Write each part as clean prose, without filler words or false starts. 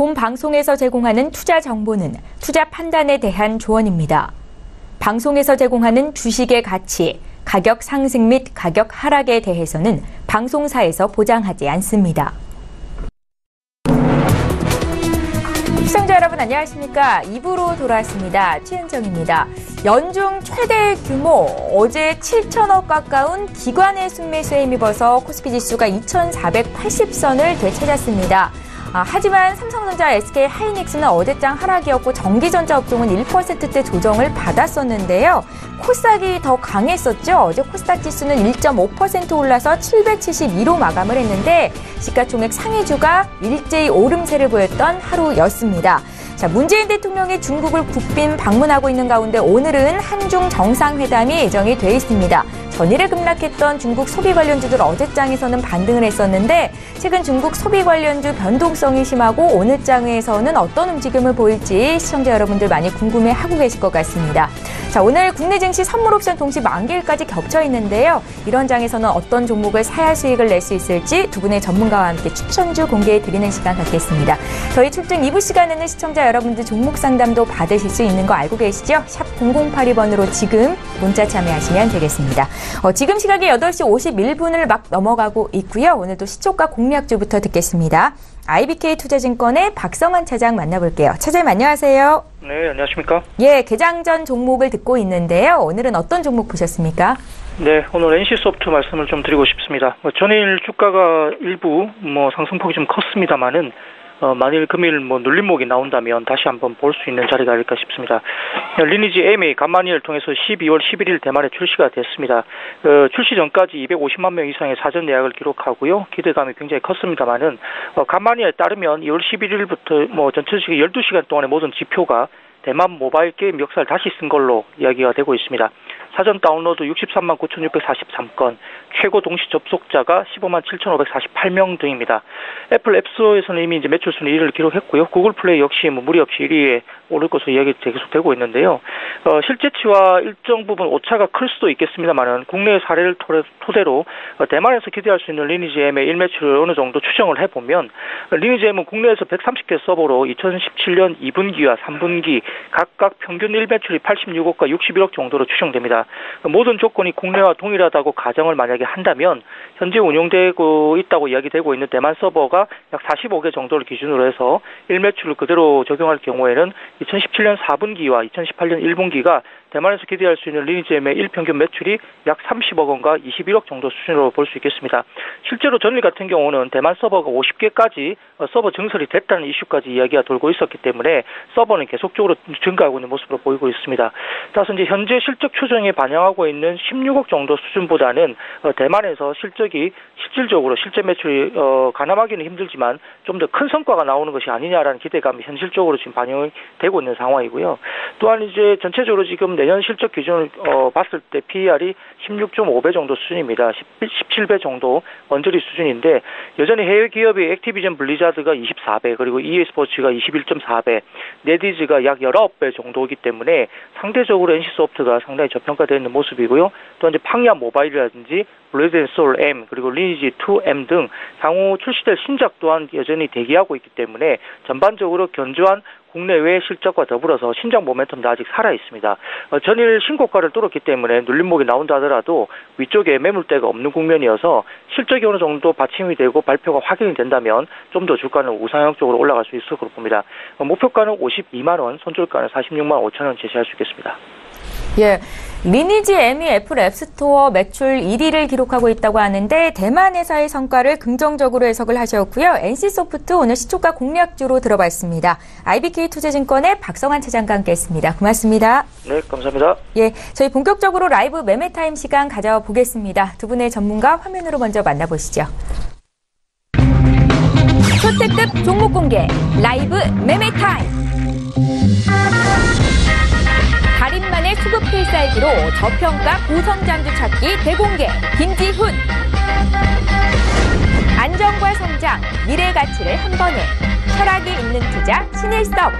본 방송에서 제공하는 투자 정보는 투자 판단에 대한 조언입니다. 방송에서 제공하는 주식의 가치, 가격 상승 및 가격 하락에 대해서는 방송사에서 보장하지 않습니다. 시청자 여러분 안녕하십니까? 2부로 돌아왔습니다. 최은정입니다. 연중 최대 규모 어제 7천억 가까운 기관의 순매수에 힘입어서 코스피 지수가 2,480선을 되찾았습니다. 하지만 삼성전자, SK 하이닉스는 어제장 하락이었고 전기전자 업종은 1%대 조정을 받았었는데요. 코스닥이 더 강했었죠. 어제 코스닥 지수는 1.5% 올라서 772로 마감을 했는데 시가총액 상위주가 일제히 오름세를 보였던 하루였습니다. 자, 문재인 대통령이 중국을 국빈 방문하고 있는 가운데 오늘은 한중 정상회담이 예정이 돼 있습니다. 전일에 급락했던 중국 소비 관련주들 어제장에서는 반등을 했었는데 최근 중국 소비 관련주 변동성이 심하고 오늘 장에서는 어떤 움직임을 보일지 시청자 여러분들 많이 궁금해하고 계실 것 같습니다. 자, 오늘 국내 증시 선물 옵션 동시 만기일까지 겹쳐 있는데요. 이런 장에서는 어떤 종목을 사야 수익을 낼 수 있을지 두 분의 전문가와 함께 추천주 공개해 드리는 시간 갖겠습니다. 저희 출중 2부 시간에는 시청자 여러분들 종목 상담도 받으실 수 있는 거 알고 계시죠? 샵 0082번으로 지금 문자 참여하시면 되겠습니다. 지금 시각이 8시 51분을 막 넘어가고 있고요. 오늘도 시초가 공략주부터 듣겠습니다. IBK 투자증권의 박성환 차장 만나볼게요. 차장님 안녕하세요. 네, 안녕하십니까? 예, 개장 전 종목을 듣고 있는데요. 오늘은 어떤 종목 보셨습니까? 네, 오늘 NC소프트 말씀을 좀 드리고 싶습니다. 전일 주가가 일부 상승폭이 좀 컸습니다만은 만일 금일 눌림목이 나온다면 다시 한번 볼 수 있는 자리가 아닐까 싶습니다. 리니지 M이 간만이를 통해서 12월 11일 대만에 출시가 됐습니다. 출시 전까지 250만 명 이상의 사전 예약을 기록하고요. 기대감이 굉장히 컸습니다만은 간만이에 따르면 2월 11일부터 전체적인 12시간 동안의 모든 지표가 대만 모바일 게임 역사를 다시 쓴 걸로 이야기가 되고 있습니다. 사전 다운로드 63만 9,643건, 최고 동시 접속자가 15만 7,548명 등입니다. 애플 앱스토어에서는 이미 매출 순위 1위를 기록했고요. 구글 플레이 역시 무리 없이 1위에 오를 것으로 이야기가 계속되고 있는데요. 실제치와 일정 부분 오차가 클 수도 있겠습니다만은 국내 사례를 토대로 대만에서 기대할 수 있는 리니지 M의 일매출을 어느 정도 추정을 해보면 리니지 M은 국내에서 130개 서버로 2017년 2분기와 3분기 각각 평균 일매출이 86억과 61억 정도로 추정됩니다. 모든 조건이 국내와 동일하다고 가정을 만약에 한다면 현재 운영되고 있다고 이야기되고 있는 대만 서버가 약 45개 정도를 기준으로 해서 일매출을 그대로 적용할 경우에는 2017년 4분기와 2018년 1분기가 대만에서 기대할 수 있는 리니지 M의 일평균 매출이 약 30억 원과 21억 정도 수준으로 볼 수 있겠습니다. 실제로 전일 같은 경우는 대만 서버가 50개까지 서버 증설이 됐다는 이슈까지 이야기가 돌고 있었기 때문에 서버는 계속적으로 증가하고 있는 모습으로 보이고 있습니다. 따라서 이제 현재 실적 추정에 반영하고 있는 16억 정도 수준보다는 대만에서 실질적으로 실제 매출이 가늠하기는 힘들지만 좀 더 큰 성과가 나오는 것이 아니냐라는 기대감이 현실적으로 지금 반영이 되고 있는 상황이고요. 또한 이제 전체적으로 지금 내년 실적 기준을 봤을 때 PER이 16.5배 정도 수준입니다. 17배 정도 언저리 수준인데 여전히 해외 기업이 액티비전 블리자드가 24배 그리고 EA 스포츠가 21.4배, 네디즈가 약 19배 정도이기 때문에 상대적으로 NC소프트가 상당히 저평가되어 있는 모습이고요. 또한 이제 팡야 모바일이라든지 블레이드 앤 소울 M 그리고 리니지 2M 등 향후 출시될 신작 또한 여전히 대기하고 있기 때문에 전반적으로 견조한 국내외 실적과 더불어서 신작 모멘텀도 아직 살아있습니다. 전일 신고가를 뚫었기 때문에 눌림목이 나온다 하더라도 위쪽에 매물대가 없는 국면이어서 실적이 어느 정도 받침이 되고 발표가 확인이 된다면 좀 더 주가는 우상향 쪽으로 올라갈 수 있을 것으로 봅니다. 목표가는 52만 원, 손절가는 46만 5천 원 제시할 수 있겠습니다. 예, 리니지 M이 애플 앱스토어 매출 1위를 기록하고 있다고 하는데 대만 회사의 성과를 긍정적으로 해석을 하셨고요. NC소프트 오늘 시초가 공략주로 들어봤습니다. IBK 투자증권의 박성환 차장과 함께했습니다. 고맙습니다. 네, 감사합니다. 예, 저희 본격적으로 라이브 매매타임 시간 가져보겠습니다. 두 분의 전문가 화면으로 먼저 만나보시죠. 초특급 종목 공개 라이브 매매타임. 달인만의 수급 필살기로 저평가 고성장주 찾기 대공개 김지훈. 안정과 성장, 미래 가치를 한 번에 철학이 있는 투자 신일섭.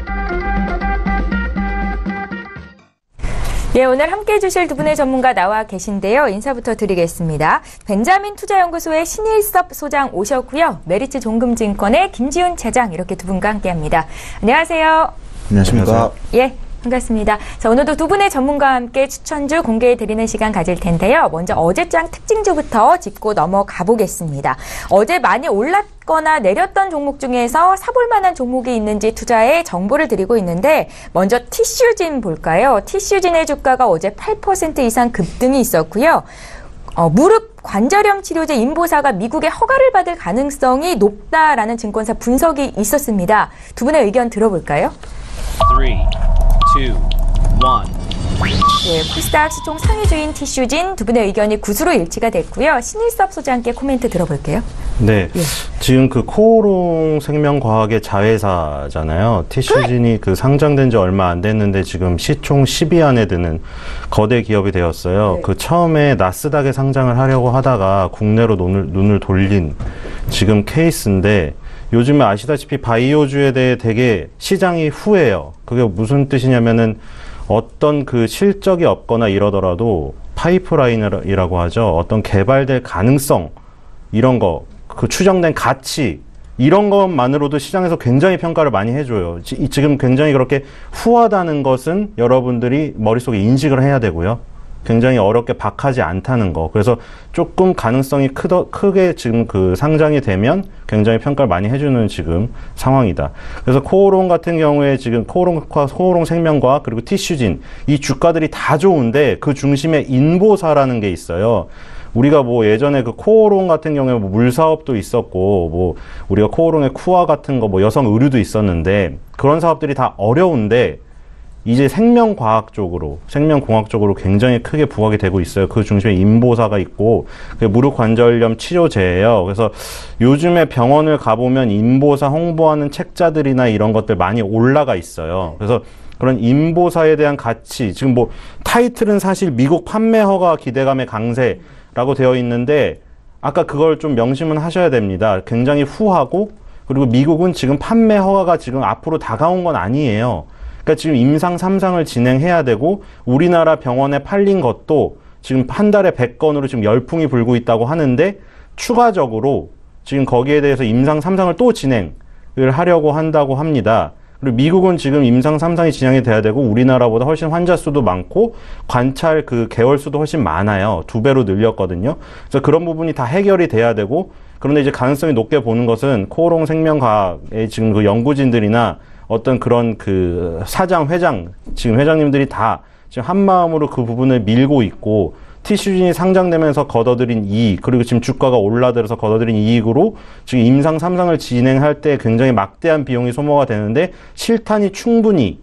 예, 오늘 함께해 주실 두 분의 전문가 나와 계신데요. 인사부터 드리겠습니다. 벤자민 투자연구소의 신일섭 소장 오셨고요. 메리츠 종금증권의 김지훈 차장 이렇게 두 분과 함께합니다. 안녕하세요. 안녕하십니까. 예. 반갑습니다. 자, 오늘도 두 분의 전문가와 함께 추천주 공개해드리는 시간 가질 텐데요. 먼저 어제장 특징주부터 짚고 넘어가 보겠습니다. 어제 많이 올랐거나 내렸던 종목 중에서 사볼 만한 종목이 있는지 투자에 정보를 드리고 있는데 먼저 티슈진 볼까요? 티슈진의 주가가 어제 8% 이상 급등이 있었고요. 무릎 관절염 치료제 인보사가 미국의 허가를 받을 가능성이 높다라는 증권사 분석이 있었습니다. 두 분의 의견 들어볼까요? 3, 2, 1. 네, 코스닥 시총 상위주인 티슈진 두 분의 의견이 구수로 일치가 됐고요. 신일섭 소장께 코멘트 들어볼게요. 네, 예. 지금 그 코오롱 생명과학의 자회사잖아요. 티슈진이 그 상장된 지 얼마 안 됐는데 지금 시총 10위 안에 드는 거대 기업이 되었어요. 네. 그 처음에 나스닥에 상장을 하려고 하다가 국내로 눈을 돌린 지금 케이스인데 요즘에 아시다시피 바이오주에 대해 되게 시장이 후해요. 그게 무슨 뜻이냐면은 어떤 그 실적이 없거나 이러더라도 파이프라인이라고 하죠. 어떤 개발될 가능성, 이런 거, 그 추정된 가치, 이런 것만으로도 시장에서 굉장히 평가를 많이 해줘요. 지금 굉장히 그렇게 후하다는 것은 여러분들이 머릿속에 인식을 해야 되고요. 굉장히 어렵게 박하지 않다는 거. 그래서 조금 가능성이 크게 지금 그 상장이 되면 굉장히 평가를 많이 해주는 지금 상황이다. 그래서 코오롱 같은 경우에 지금 코오롱 생명과학 그리고 티슈진 이 주가들이 다 좋은데 그 중심에 인보사라는 게 있어요. 우리가 뭐 예전에 그 코오롱 같은 경우에 뭐 물사업도 있었고 뭐 우리가 코오롱의 쿠아 같은 거 뭐 여성 의류도 있었는데 그런 사업들이 다 어려운데 이제 생명과학 쪽으로, 생명공학 쪽으로 굉장히 크게 부각이 되고 있어요. 그 중심에 인보사가 있고, 그게 무릎관절염 치료제예요. 그래서 요즘에 병원을 가보면 인보사 홍보하는 책자들이나 이런 것들 많이 올라가 있어요. 그래서 그런 인보사에 대한 가치, 지금 뭐 타이틀은 사실 미국 판매 허가 기대감의 강세라고 되어 있는데, 아까 그걸 좀 명심은 하셔야 됩니다. 굉장히 후하고, 그리고 미국은 지금 판매 허가가 지금 앞으로 다가온 건 아니에요. 그러니까 지금 임상 3상을 진행해야 되고 우리나라 병원에 팔린 것도 지금 한 달에 100건으로 지금 열풍이 불고 있다고 하는데 추가적으로 지금 거기에 대해서 임상 3상을 또 진행을 하려고 한다고 합니다. 그리고 미국은 지금 임상 3상이 진행이 돼야 되고 우리나라보다 훨씬 환자 수도 많고 관찰 그 개월 수도 훨씬 많아요. 2배로 늘렸거든요. 그래서 그런 부분이 다 해결이 돼야 되고 그런데 이제 가능성이 높게 보는 것은 코오롱 생명과학의 지금 그 연구진들이나 어떤 그런 그 사장, 회장, 지금 회장님들이 다 지금 한 마음으로 그 부분을 밀고 있고 티슈진이 상장되면서 거둬들인 이익, 그리고 지금 주가가 올라들어서 거둬들인 이익으로 지금 임상 3상을 진행할 때 굉장히 막대한 비용이 소모가 되는데 실탄이 충분히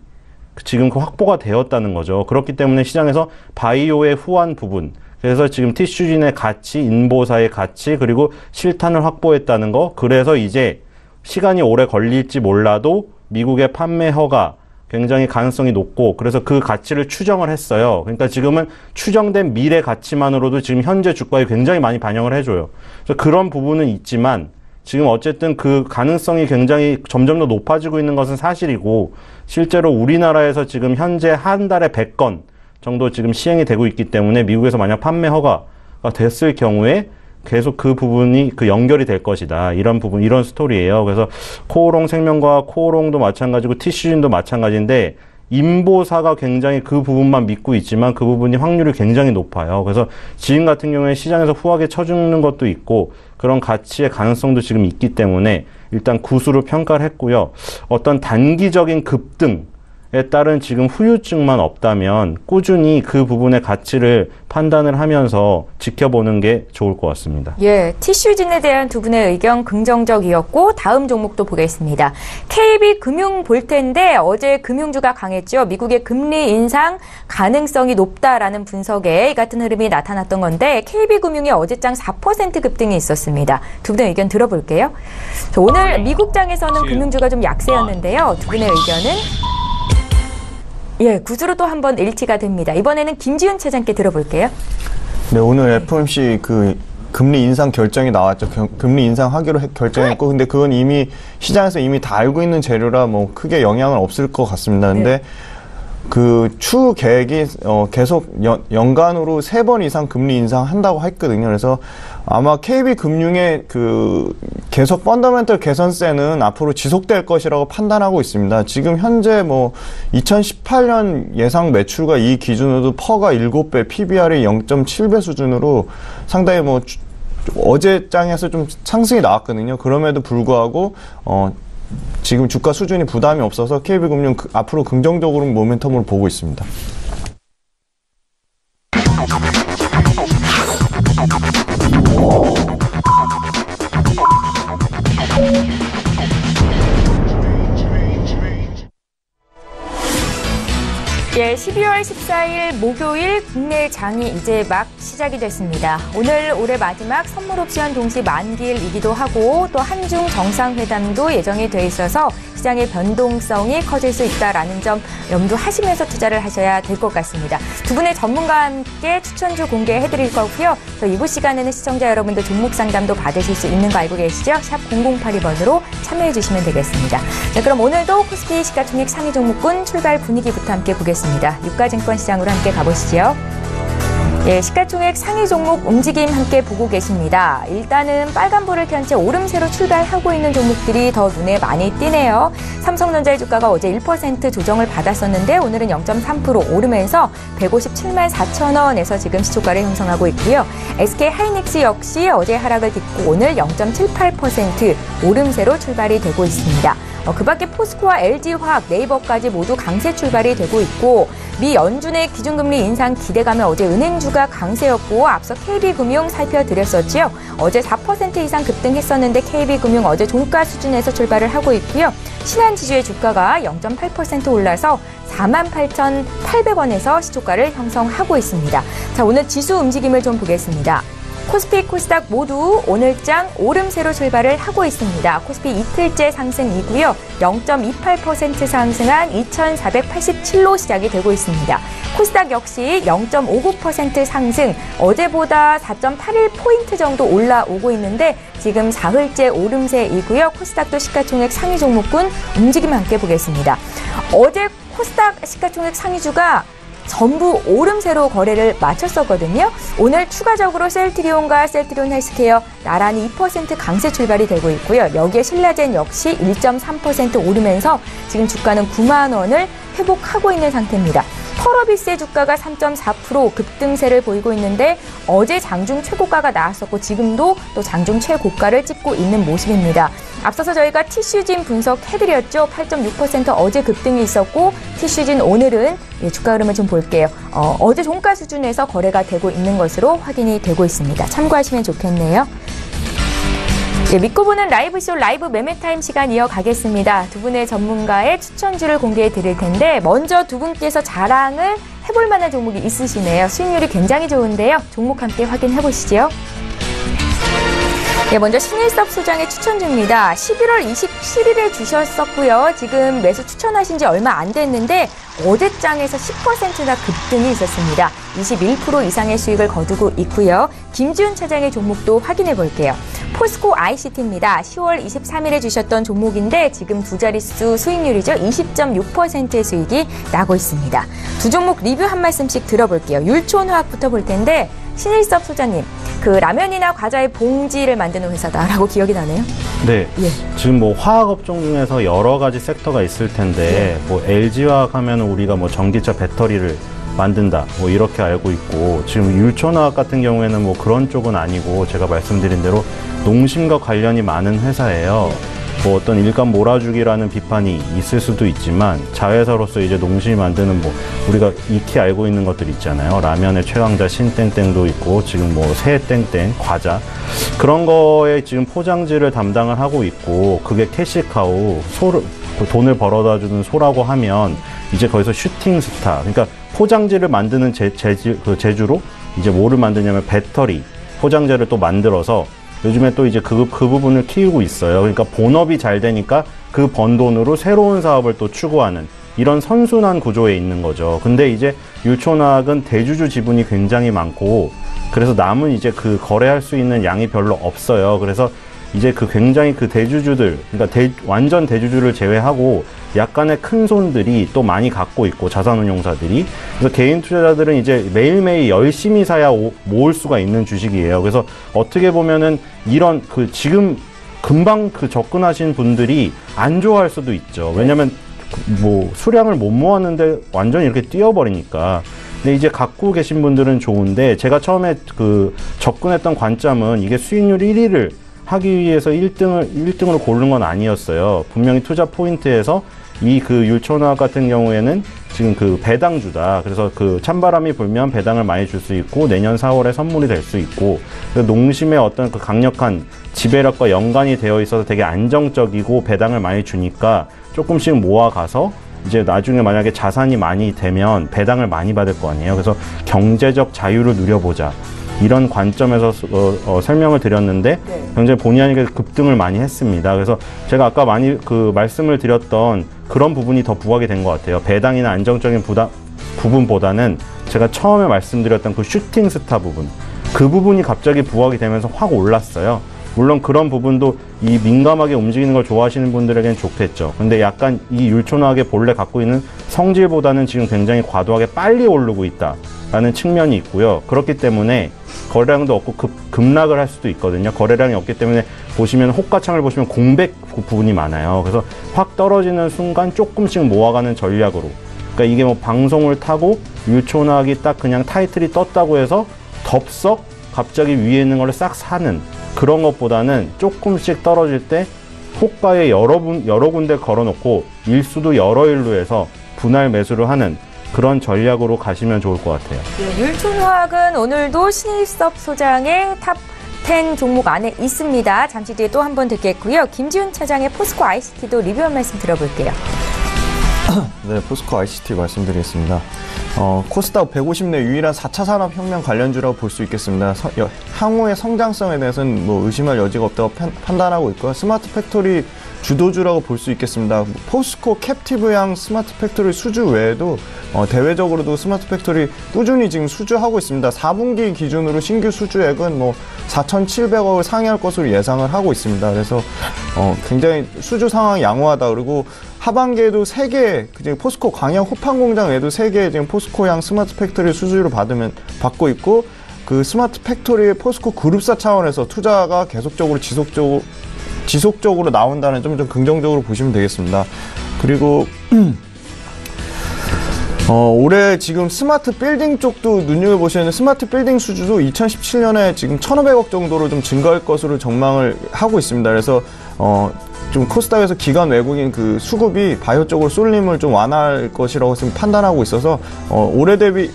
지금 그 확보가 되었다는 거죠. 그렇기 때문에 시장에서 바이오의 후한 부분, 그래서 지금 티슈진의 가치, 인보사의 가치, 그리고 실탄을 확보했다는 거, 그래서 이제 시간이 오래 걸릴지 몰라도 미국의 판매 허가 굉장히 가능성이 높고 그래서 그 가치를 추정을 했어요. 그러니까 지금은 추정된 미래 가치만으로도 지금 현재 주가에 굉장히 많이 반영을 해줘요. 그래서 그런 부분은 있지만 지금 어쨌든 그 가능성이 굉장히 점점 더 높아지고 있는 것은 사실이고 실제로 우리나라에서 지금 현재 한 달에 100건 정도 지금 시행이 되고 있기 때문에 미국에서 만약 판매 허가가 됐을 경우에 계속 그 부분이 그 연결이 될 것이다. 이런 부분, 이런 스토리예요. 그래서 코오롱 생명과 코오롱도 마찬가지고 티슈진도 마찬가지인데 인보사가 굉장히 그 부분만 믿고 있지만 그 부분이 확률이 굉장히 높아요. 그래서 지금 같은 경우에 시장에서 후하게 쳐주는 것도 있고 그런 가치의 가능성도 지금 있기 때문에 일단 구수로 평가를 했고요. 어떤 단기적인 급등 에 따른 지금 후유증만 없다면 꾸준히 그 부분의 가치를 판단을 하면서 지켜보는 게 좋을 것 같습니다. 예, 티슈진에 대한 두 분의 의견 긍정적이었고 다음 종목도 보겠습니다. KB금융 볼 텐데 어제 금융주가 강했죠. 미국의 금리 인상 가능성이 높다라는 분석에 이 같은 흐름이 나타났던 건데 KB금융이 어제장 4% 급등이 있었습니다. 두 분의 의견 들어볼게요. 오늘 미국장에서는 금융주가 좀 약세였는데요. 두 분의 의견은 예, 구주로 또 한 번 일치가 됩니다. 이번에는 김지훈 차장께 들어볼게요. 네, 오늘 FOMC 그 금리 인상 결정이 나왔죠. 금리 인상하기로 결정했고, 근데 그건 이미 시장에서 이미 다 알고 있는 재료라 뭐 크게 영향은 없을 것 같습니다. 근데 그 추후 계획이 계속 연간으로 3번 이상 금리 인상한다고 했거든요. 그래서 아마 KB금융의 그 계속 펀더멘털 개선세는 앞으로 지속될 것이라고 판단하고 있습니다. 지금 현재 뭐 2018년 예상 매출과 이 기준으로도 퍼가 7배, PBR이 0.7배 수준으로 상당히 뭐 어제 장에서 좀 상승이 나왔거든요. 그럼에도 불구하고 지금 주가 수준이 부담이 없어서 KB금융 앞으로 긍정적으로 모멘텀으로 보고 있습니다. 예, 12월 14일 목요일 국내 장이 이제 막 시작이 됐습니다. 오늘 올해 마지막 선물 옵션 동시 만기일이기도 하고 또 한중 정상회담도 예정이 돼 있어서 시장의 변동성이 커질 수 있다라는 점 염두하시면서 투자를 하셔야 될 것 같습니다. 두 분의 전문가와 함께 추천주 공개해드릴 거고요. 또 2부 시간에는 시청자 여러분도 종목 상담도 받으실 수 있는 거 알고 계시죠? 샵 0082번으로 참여해 주시면 되겠습니다. 자, 그럼 오늘도 코스피 시가총액 상위 종목군 출발 분위기부터 함께 보겠습니다. 유가증권 시장으로 함께 가보시죠. 예, 시가총액 상위 종목 움직임 함께 보고 계십니다. 일단은 빨간불을 켠 채 오름세로 출발하고 있는 종목들이 더 눈에 많이 띄네요. 삼성전자의 주가가 어제 1% 조정을 받았었는데 오늘은 0.3% 오르면서 157만 4천 원에서 지금 시초가를 형성하고 있고요. SK하이닉스 역시 어제 하락을 딛고 오늘 0.78% 오름세로 출발이 되고 있습니다. 그 밖에 포스코와 LG화학, 네이버까지 모두 강세 출발이 되고 있고 미 연준의 기준금리 인상 기대감에 어제 은행주가 강세였고 앞서 KB금융 살펴드렸었지요. 어제 4% 이상 급등했었는데 KB금융 어제 종가 수준에서 출발을 하고 있고요. 신한지주의 주가가 0.8% 올라서 48,800원에서 시초가를 형성하고 있습니다. 자, 오늘 지수 움직임을 좀 보겠습니다. 코스피, 코스닥 모두 오늘장 오름세로 출발을 하고 있습니다. 코스피 이틀째 상승이고요. 0.28% 상승한 2,487로 시작이 되고 있습니다. 코스닥 역시 0.59% 상승, 어제보다 4.81포인트 정도 올라오고 있는데 지금 사흘째 오름세이고요. 코스닥도 시가총액 상위 종목군 움직임 함께 보겠습니다. 어제 코스닥 시가총액 상위주가 전부 오름세로 거래를 마쳤었거든요. 오늘 추가적으로 셀트리온과 셀트리온 헬스케어 나란히 2% 강세 출발이 되고 있고요. 여기에 신라젠 역시 1.3% 오르면서 지금 주가는 9만 원을 회복하고 있는 상태입니다. 펄어비스의 주가가 3.4% 급등세를 보이고 있는데 어제 장중 최고가가 나왔었고 지금도 또 장중 최고가를 찍고 있는 모습입니다. 앞서서 저희가 티슈진 분석해드렸죠. 8.6% 어제 급등이 있었고 티슈진 오늘은 주가 흐름을 좀 볼게요. 어제 종가 수준에서 거래가 되고 있는 것으로 확인이 되고 있습니다. 참고하시면 좋겠네요. 예, 믿고 보는 라이브쇼 라이브 매매타임 시간 이어가겠습니다. 두 분의 전문가의 추천주를 공개해 드릴 텐데 먼저 두 분께서 자랑을 해볼 만한 종목이 있으시네요. 수익률이 굉장히 좋은데요. 종목 함께 확인해 보시죠. 예, 먼저 신일섭 소장의 추천주입니다. 11월 27일에 주셨었고요. 지금 매수 추천하신 지 얼마 안 됐는데 어제장에서 10%나 급등이 있었습니다. 21% 이상의 수익을 거두고 있고요. 김지훈 차장의 종목도 확인해 볼게요. 포스코 ICT입니다. 10월 23일에 주셨던 종목인데 지금 두 자릿수 수익률이죠. 20.6%의 수익이 나고 있습니다. 두 종목 리뷰 한 말씀씩 들어볼게요. 율촌화학부터 볼 텐데 신일섭 소장님, 그 라면이나 과자의 봉지를 만드는 회사다라고 기억이 나네요. 네. 예. 지금 뭐 화학업종 중에서 여러 가지 섹터가 있을 텐데 뭐 LG화학 하면 우리가 뭐 전기차 배터리를 만든다 뭐 이렇게 알고 있고 지금 율촌화학 같은 경우에는 뭐 그런 쪽은 아니고 제가 말씀드린 대로 농심과 관련이 많은 회사예요. 뭐 어떤 일감 몰아주기라는 비판이 있을 수도 있지만 자회사로서 이제 농심이 만드는 뭐 우리가 익히 알고 있는 것들 있잖아요. 라면의 최강자 신땡땡도 있고 지금 뭐 새땡땡 과자 그런 거에 지금 포장지를 담당을 하고 있고 그게 캐시카우 돈을 벌어다 주는 소라고 하면 이제 거기서 슈팅 스타 그러니까 포장지를 만드는 제주로 이제 뭐를 만드냐면 배터리 포장재를 또 만들어서 요즘에 또 이제 그 부분을 키우고 있어요. 그러니까 본업이 잘 되니까 그 번 돈으로 새로운 사업을 또 추구하는 이런 선순환 구조에 있는 거죠. 근데 이제 율촌화학은 대주주 지분이 굉장히 많고 그래서 남은 이제 그 거래할 수 있는 양이 별로 없어요. 그래서 이제 그 굉장히 그 대주주들, 그러니까 완전 대주주를 제외하고 약간의 큰 손들이 또 많이 갖고 있고, 자산운용사들이. 그래서 개인 투자자들은 이제 매일매일 열심히 사야 모을 수가 있는 주식이에요. 그래서 어떻게 보면은 이런 지금 금방 접근하신 분들이 안 좋아할 수도 있죠. 왜냐면 뭐 수량을 못 모았는데 완전히 이렇게 뛰어버리니까. 근데 이제 갖고 계신 분들은 좋은데, 제가 처음에 접근했던 관점은 이게 수익률 1위를 하기 위해서 1등으로 고른 건 아니었어요. 분명히 투자 포인트에서 이 율촌화학 같은 경우에는 지금 배당주다. 그래서 찬바람이 불면 배당을 많이 줄 수 있고, 내년 4월에 선물이 될 수 있고, 농심의 어떤 강력한 지배력과 연관이 되어 있어서 되게 안정적이고 배당을 많이 주니까 조금씩 모아가서 이제 나중에 만약에 자산이 많이 되면 배당을 많이 받을 거 아니에요. 그래서 경제적 자유를 누려보자. 이런 관점에서 설명을 드렸는데, 굉장히 본의 아니게 급등을 많이 했습니다. 그래서 제가 아까 많이 말씀을 드렸던 그런 부분이 더 부각이 된 것 같아요. 배당이나 안정적인 부분보다는 제가 처음에 말씀드렸던 슈팅 스타 부분, 그 부분이 갑자기 부각이 되면서 확 올랐어요. 물론 그런 부분도 이 민감하게 움직이는 걸 좋아하시는 분들에게는 좋겠죠. 근데 약간 이 율촌화학의 본래 갖고 있는 성질보다는 지금 굉장히 과도하게 빨리 오르고 있다라는 측면이 있고요. 그렇기 때문에 거래량도 없고 급락을 할 수도 있거든요. 거래량이 없기 때문에 보시면 호가창을 보시면 공백 부분이 많아요. 그래서 확 떨어지는 순간 조금씩 모아가는 전략으로. 그러니까 이게 뭐 방송을 타고 율촌화학이 딱 그냥 타이틀이 떴다고 해서 덥석 갑자기 위에 있는 걸 싹 사는 그런 것보다는 조금씩 떨어질 때 호가에 여러 군데 걸어놓고 일수도 여러 일로 해서 분할 매수를 하는 그런 전략으로 가시면 좋을 것 같아요. 네, 율촌화학은 오늘도 신일섭 소장의 탑 10 종목 안에 있습니다. 잠시 뒤에 또 한 번 듣겠고요. 김지훈 차장의 포스코 ICT도 리뷰 한 말씀 들어볼게요. 네, 포스코 ICT 말씀드리겠습니다. 코스닥 150 내 유일한 4차 산업혁명 관련주라고 볼 수 있겠습니다. 향후의 성장성에 대해서는 뭐 의심할 여지가 없다고 판단하고 있고요. 스마트 팩토리 주도주라고 볼 수 있겠습니다. 포스코 캡티브형 스마트 팩토리 수주 외에도 대외적으로도 스마트 팩토리 꾸준히 지금 수주하고 있습니다. 4분기 기준으로 신규 수주액은 뭐 4,700억을 상회할 것으로 예상을 하고 있습니다. 그래서 굉장히 수주 상황이 양호하다. 그리고 하반기에도 3개, 포스코 광양 호판 공장 외에도 3개 지금 포스코형 스마트 팩토리 수주를 받고 있고, 그 스마트 팩토리의 포스코 그룹사 차원에서 투자가 계속적으로 지속적으로 나온다는 좀 긍정적으로 보시면 되겠습니다. 그리고 올해 지금 스마트 빌딩 쪽도 눈여겨보시는 스마트 빌딩 수주도 2017년에 지금 1,500억 정도로 좀 증가할 것으로 전망을 하고 있습니다. 그래서 좀 코스닥에서 기관 외국인 수급이 바이오 쪽으로 쏠림을 좀 완화할 것이라고 지금 판단하고 있어서 올해 대비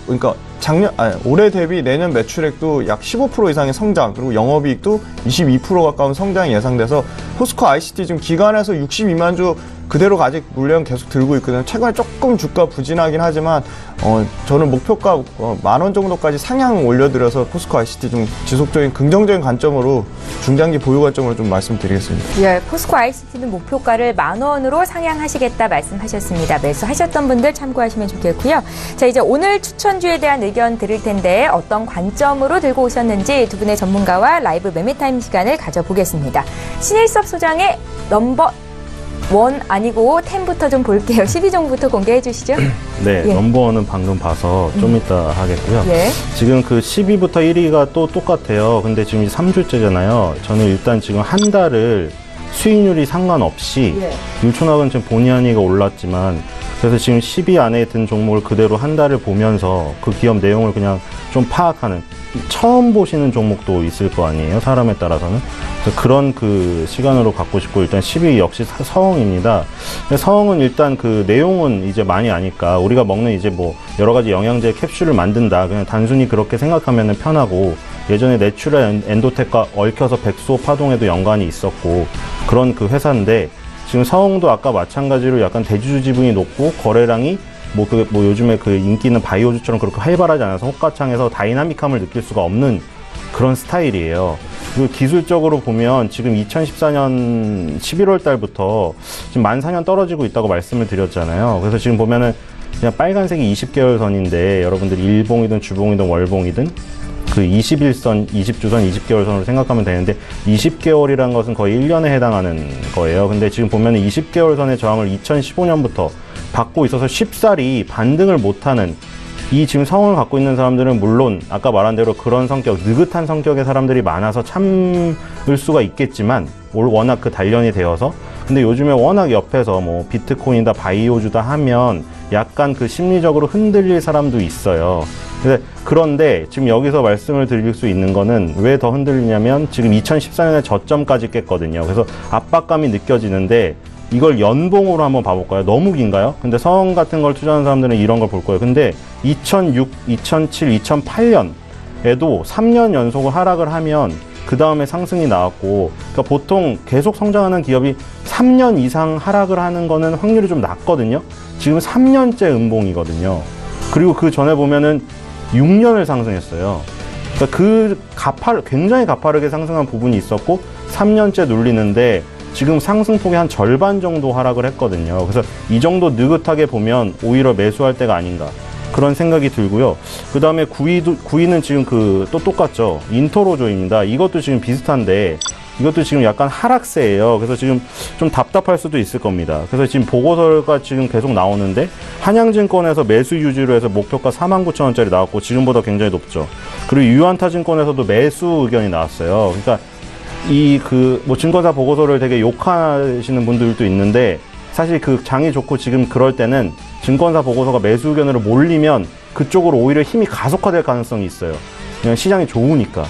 내년 매출액도 약 15% 이상의 성장, 그리고 영업이익도 22% 가까운 성장이 예상돼서 포스코 ICT 지금 기관에서 62만 주 그대로 아직 물량 계속 들고 있거든요. 최근에 조금 주가 부진하긴 하지만 저는 목표가 10,000원 정도까지 상향 올려드려서 포스코 ICT 좀 지속적인 긍정적인 관점으로 중장기 보유 관점으로 좀 말씀드리겠습니다. 예, 포스코 ICT는 목표가를 10,000원으로 상향하시겠다 말씀하셨습니다. 매수하셨던 분들 참고하시면 좋겠고요. 자, 이제 오늘 추천주에 대한 의견 드릴 텐데 어떤 관점으로 들고 오셨는지 두 분의 전문가와 라이브 매매타임 시간을 가져보겠습니다. 신일섭 소장의 넘버 1 아니고 10부터 좀 볼게요. 12종부터 공개해 주시죠. 네, 예. 넘버원은 방금 봐서 좀 이따 하겠고요. 예. 지금 10위부터 1위가 또 똑같아요. 근데 지금 3주째잖아요. 저는 일단 지금 한 달을 수익률이 상관없이 율촌화학은 지금 본의 아니게 올랐지만, 그래서 지금 10위 안에 든 종목을 그대로 한 달을 보면서 그 기업 내용을 그냥 좀 파악하는, 처음 보시는 종목도 있을 거 아니에요, 사람에 따라서는. 그래서 그런 시간으로 갖고 싶고, 일단 10위 역시 서흥입니다. 서흥은 일단 내용은 이제 많이 아니까, 우리가 먹는 이제 뭐 여러 가지 영양제 캡슐을 만든다, 그냥 단순히 그렇게 생각하면 편하고, 예전에 내추럴 엔도텍과 얽혀서 백수호 파동에도 연관이 있었고, 그런 회사인데, 지금 서흥도 아까 마찬가지로 약간 대주주 지분이 높고, 거래량이 뭐 요즘에 인기 있는 바이오주처럼 그렇게 활발하지 않아서 호가창에서 다이나믹함을 느낄 수가 없는 그런 스타일이에요. 그리고 기술적으로 보면 지금 2014년 11월 달부터 지금 14,000원 떨어지고 있다고 말씀을 드렸잖아요. 그래서 지금 보면은 그냥 빨간색이 20개월 선인데, 여러분들이 일봉이든 주봉이든 월봉이든 그 21선, 20주선, 20개월선으로 생각하면 되는데 20개월이라는 것은 거의 1년에 해당하는 거예요. 근데 지금 보면 20개월선의 저항을 2015년부터 받고 있어서 쉽사리 반등을 못하는 이 지금 상황을 갖고 있는 사람들은 물론 아까 말한 대로 그런 성격, 느긋한 성격의 사람들이 많아서 참을 수가 있겠지만 워낙 그 단련이 되어서 근데 요즘에 워낙 옆에서 뭐 비트코인이다 바이오주다 하면 약간 그 심리적으로 흔들릴 사람도 있어요. 그런데 지금 여기서 말씀을 드릴 수 있는 거는 왜 더 흔들리냐면 지금 2014년에 저점까지 깼거든요. 그래서 압박감이 느껴지는데 이걸 연봉으로 한번 봐볼까요? 너무 긴가요? 근데 성 같은 걸 투자하는 사람들은 이런 걸 볼 거예요. 근데 2006, 2007, 2008년에도 3년 연속을 하락을 하면 그 다음에 상승이 나왔고, 그러니까 보통 계속 성장하는 기업이 3년 이상 하락을 하는 거는 확률이 좀 낮거든요. 지금 3년째 음봉이거든요. 그리고 그 전에 보면은 6년을 상승했어요. 그러니까 굉장히 가파르게 상승한 부분이 있었고 3년째 눌리는데 지금 상승폭이 한 절반 정도 하락을 했거든요. 그래서 이 정도 느긋하게 보면 오히려 매수할 때가 아닌가 그런 생각이 들고요. 그 다음에 9위는 지금 또 똑같죠. 인터로조입니다. 이것도 지금 비슷한데 이것도 지금 약간 하락세예요. 그래서 지금 좀 답답할 수도 있을 겁니다. 그래서 지금 보고서가 지금 계속 나오는데 한양증권에서 매수 유지로 해서 목표가 49,000원짜리 나왔고 지금보다 굉장히 높죠. 그리고 유한타증권에서도 매수 의견이 나왔어요. 그러니까 뭐 증권사 보고서를 되게 욕하시는 분들도 있는데 사실 그 장이 좋고 지금 그럴 때는 증권사 보고서가 매수 의견으로 몰리면 그쪽으로 오히려 힘이 가속화될 가능성이 있어요. 그냥 시장이 좋으니까.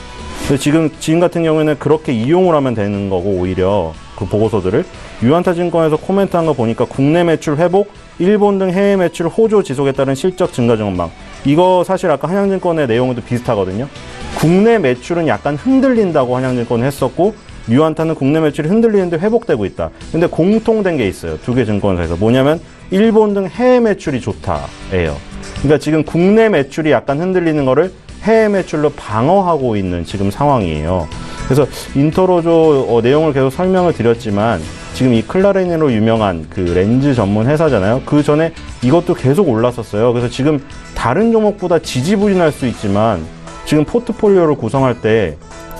그래서 지금 같은 경우에는 그렇게 이용을 하면 되는 거고 오히려 그 보고서들을 유한타증권에서 코멘트한 거 보니까 국내 매출 회복, 일본 등 해외 매출 호조 지속에 따른 실적 증가 전망. 이거 사실 아까 한양증권의 내용도 비슷하거든요. 국내 매출은 약간 흔들린다고 한양증권은 했었고 유한타는 국내 매출이 흔들리는데 회복되고 있다. 근데 공통된 게 있어요. 두 개 증권사에서. 뭐냐면 일본 등 해외 매출이 좋다예요. 그러니까 지금 국내 매출이 약간 흔들리는 거를 해외 매출로 방어하고 있는 지금 상황이에요. 그래서 인터로조 내용을 계속 설명을 드렸지만 지금 이 클라레닌으로 유명한 그 렌즈 전문 회사잖아요. 그 전에 이것도 계속 올랐었어요. 그래서 지금 다른 종목보다 지지부진할 수 있지만 지금 포트폴리오를 구성할 때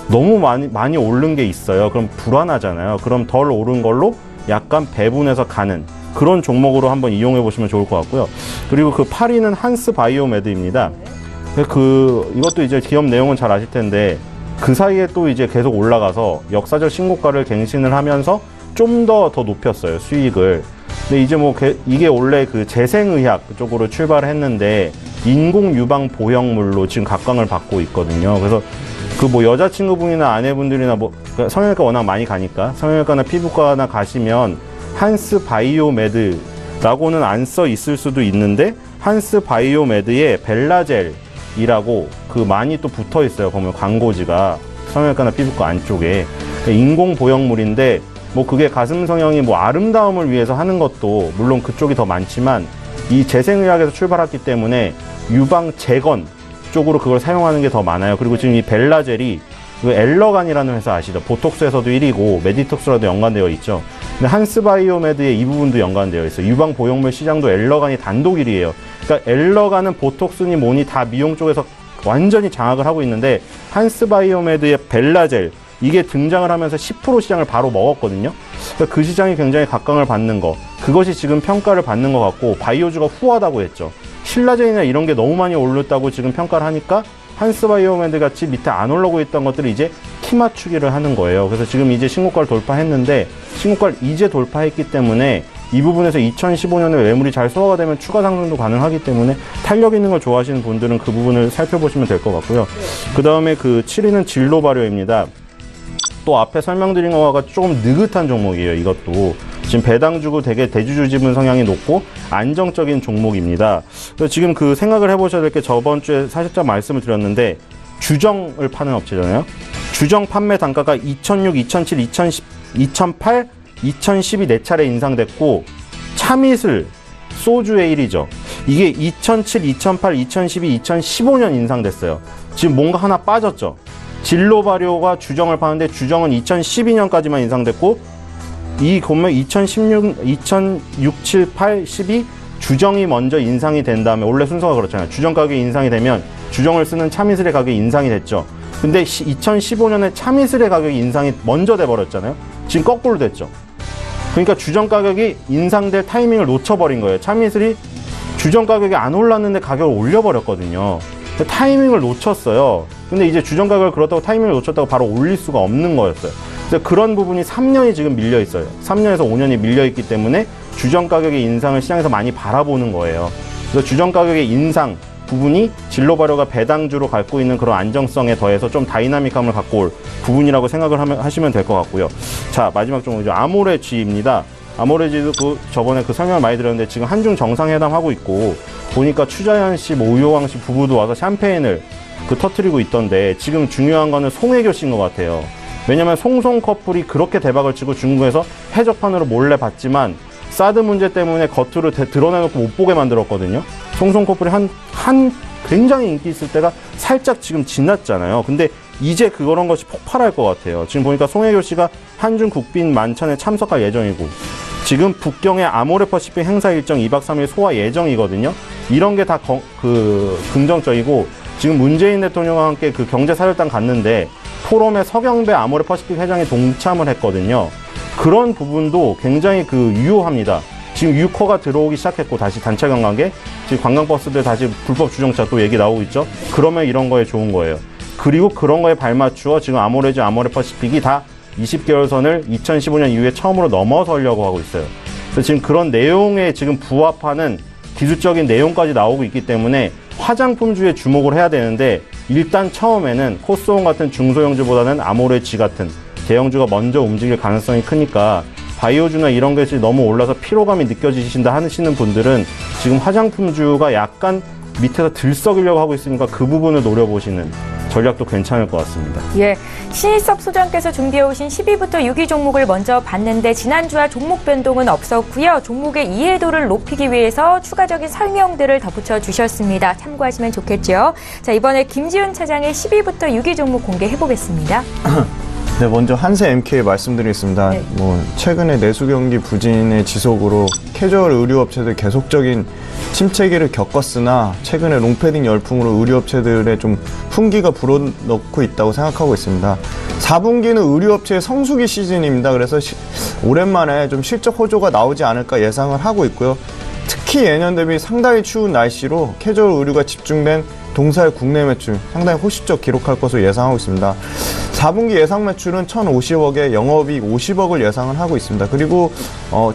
너무 많이 오른 게 있어요. 그럼 불안하잖아요. 그럼 덜 오른 걸로 약간 배분해서 가는 그런 종목으로 한번 이용해 보시면 좋을 것 같고요. 그리고 그 8위는 한스 바이오메드입니다. 이것도 이제 기업 내용은 잘 아실 텐데 그 사이에 또 이제 계속 올라가서 역사적 신고가를 갱신을 하면서 좀 더 높였어요, 수익을. 근데 이제 뭐 이게 원래 그 재생의학 쪽으로 출발을 했는데 인공 유방 보형물로 지금 각광을 받고 있거든요. 그래서 그 뭐 여자친구분이나 아내분들이나 뭐 성형외과 워낙 많이 가니까 성형외과나 피부과나 가시면 한스 바이오메드라고는 안 써 있을 수도 있는데 한스 바이오메드의 벨라젤이라고 그 많이 또 붙어 있어요. 보면 광고지가 성형외과나 피부과 안쪽에 인공 보형물인데 뭐 그게 가슴 성형이 뭐 아름다움을 위해서 하는 것도 물론 그쪽이 더 많지만 이 재생의학에서 출발했기 때문에 유방 재건 쪽으로 그걸 사용하는 게 더 많아요. 그리고 지금 이 벨라젤이 그 엘러간이라는 회사 아시죠? 보톡스에서도 1위고 메디톡스라도 연관되어 있죠. 근데 한스바이오메드의 이 부분도 연관되어 있어요. 유방 보형물 시장도 엘러간이 단독 1위예요. 그러니까 엘러간은 보톡스니 뭐니 다 미용 쪽에서 완전히 장악을 하고 있는데 한스바이오메드의 벨라젤 이게 등장을 하면서 10% 시장을 바로 먹었거든요. 그러니까 그 시장이 굉장히 각광을 받는 거 그것이 지금 평가를 받는 것 같고 바이오주가 후하다고 했죠. 신라젠이나 이런 게 너무 많이 올랐다고 지금 평가를 하니까 한스바이오메드 같이 밑에 안 올라오고 있던 것들을 이제 키 맞추기를 하는 거예요. 그래서 지금 이제 신고가를 돌파했는데 신고가를 이제 돌파했기 때문에 이 부분에서 2015년에 매물이 잘 소화가 되면 추가 상승도 가능하기 때문에 탄력 있는 걸 좋아하시는 분들은 그 부분을 살펴보시면 될 것 같고요. 그 다음에 그 7위는 진로발효입니다. 또 앞에 설명드린 거와 좀 느긋한 종목이에요. 이것도 지금 배당 주고 되게 대주주 지분 성향이 높고 안정적인 종목입니다. 그래서 지금 그 생각을 해보셔야 될 게 저번 주에 살짝 말씀을 드렸는데 주정을 파는 업체잖아요. 주정 판매 단가가 2006, 2007, 2010, 2008, 2012 4차례 인상됐고 참이슬 소주의 1위죠. 이게 2007, 2008, 2012, 2015년 인상됐어요. 지금 뭔가 하나 빠졌죠. 진로발효가 주정을 파는데 주정은 2012년까지만 인상됐고 이 보면 2016, 2006, 7, 8, 12 주정이 먼저 인상이 된 다음에 원래 순서가 그렇잖아요. 주정 가격이 인상이 되면 주정을 쓰는 참이슬의 가격이 인상이 됐죠. 근데 2015년에 참이슬의 가격이 인상이 먼저 돼버렸잖아요. 지금 거꾸로 됐죠. 그러니까 주정 가격이 인상될 타이밍을 놓쳐버린 거예요. 참이슬이 주정 가격이 안 올랐는데 가격을 올려버렸거든요. 타이밍을 놓쳤어요. 근데 이제 주정 가격을 그렇다고 타이밍을 놓쳤다고 바로 올릴 수가 없는 거였어요. 그래서 그런 부분이 3년이 지금 밀려 있어요. 3년에서 5년이 밀려 있기 때문에 주정 가격의 인상을 시장에서 많이 바라보는 거예요. 그래서 주정 가격의 인상 부분이 진로 발효가 배당주로 갖고 있는 그런 안정성에 더해서 좀 다이나믹함을 갖고 올 부분이라고 생각을 하시면 될 것 같고요. 자, 마지막 종목이죠. 아모레G입니다. 아모레G도 저번에 그 설명을 많이 드렸는데 지금 한중 정상회담 하고 있고 보니까 추자연 씨, 오유왕 씨 부부도 와서 샴페인을 터트리고 있던데 지금 중요한 거는 송혜교 씨인 것 같아요. 왜냐면 송송 커플이 그렇게 대박을 치고 중국에서 해적판으로 몰래 봤지만 사드 문제 때문에 겉으로 드러내놓고 못 보게 만들었거든요. 송송 커플이 굉장히 인기 있을 때가 살짝 지금 지났잖아요. 근데 이제 그런 것이 폭발할 것 같아요. 지금 보니까 송혜교 씨가 한중 국빈 만찬에 참석할 예정이고 지금 북경의 아모레퍼시픽 행사 일정 2박 3일 소화 예정이거든요. 이런 게 다 긍정적이고 지금 문재인 대통령과 함께 그 경제사절단 갔는데 포럼에 서경배 아모레퍼시픽 회장이 동참을 했거든요. 그런 부분도 굉장히 유효합니다. 지금 유커가 들어오기 시작했고 다시 단체 관광객, 지금 관광버스들 다시 불법 주정차 또 얘기 나오고 있죠. 그러면 이런 거에 좋은 거예요. 그리고 그런 거에 발맞추어 지금 아모레즈, 아모레퍼시픽이 다 20개월 선을 2015년 이후에 처음으로 넘어서려고 하고 있어요. 그래서 지금 그런 내용에 지금 부합하는 기술적인 내용까지 나오고 있기 때문에 화장품주에 주목을 해야 되는데 일단 처음에는 코스온 같은 중소형주보다는 아모레지 같은 대형주가 먼저 움직일 가능성이 크니까 바이오주나 이런 것이 너무 올라서 피로감이 느껴지신다 하시는 분들은 지금 화장품주가 약간 밑에서 들썩이려고 하고 있으니까 그 부분을 노려보시는 전략도 괜찮을 것 같습니다. 예, 신일섭 소장께서 준비해오신 10위부터 6위 종목을 먼저 봤는데 지난주와 종목 변동은 없었고요. 종목의 이해도를 높이기 위해서 추가적인 설명들을 덧붙여 주셨습니다. 참고하시면 좋겠죠. 자, 이번에 김지훈 차장의 10위부터 6위 종목 공개해보겠습니다. 네, 먼저 한세 MK 말씀드리겠습니다. 네. 최근에 내수 경기 부진의 지속으로 캐주얼 의류업체들 계속적인 침체기를 겪었으나 최근에 롱패딩 열풍으로 의류업체들의 좀 풍기가 불어넣고 있다고 생각하고 있습니다. 4분기는 의류업체의 성수기 시즌입니다. 그래서 오랜만에 좀 실적 호조가 나오지 않을까 예상을 하고 있고요. 특히 예년 대비 상당히 추운 날씨로 캐주얼 의류가 집중된 동사의 국내 매출 상당히 호실적 기록할 것으로 예상하고 있습니다. 4분기 예상 매출은 1,050억에 영업이익 50억을 예상을 하고 있습니다. 그리고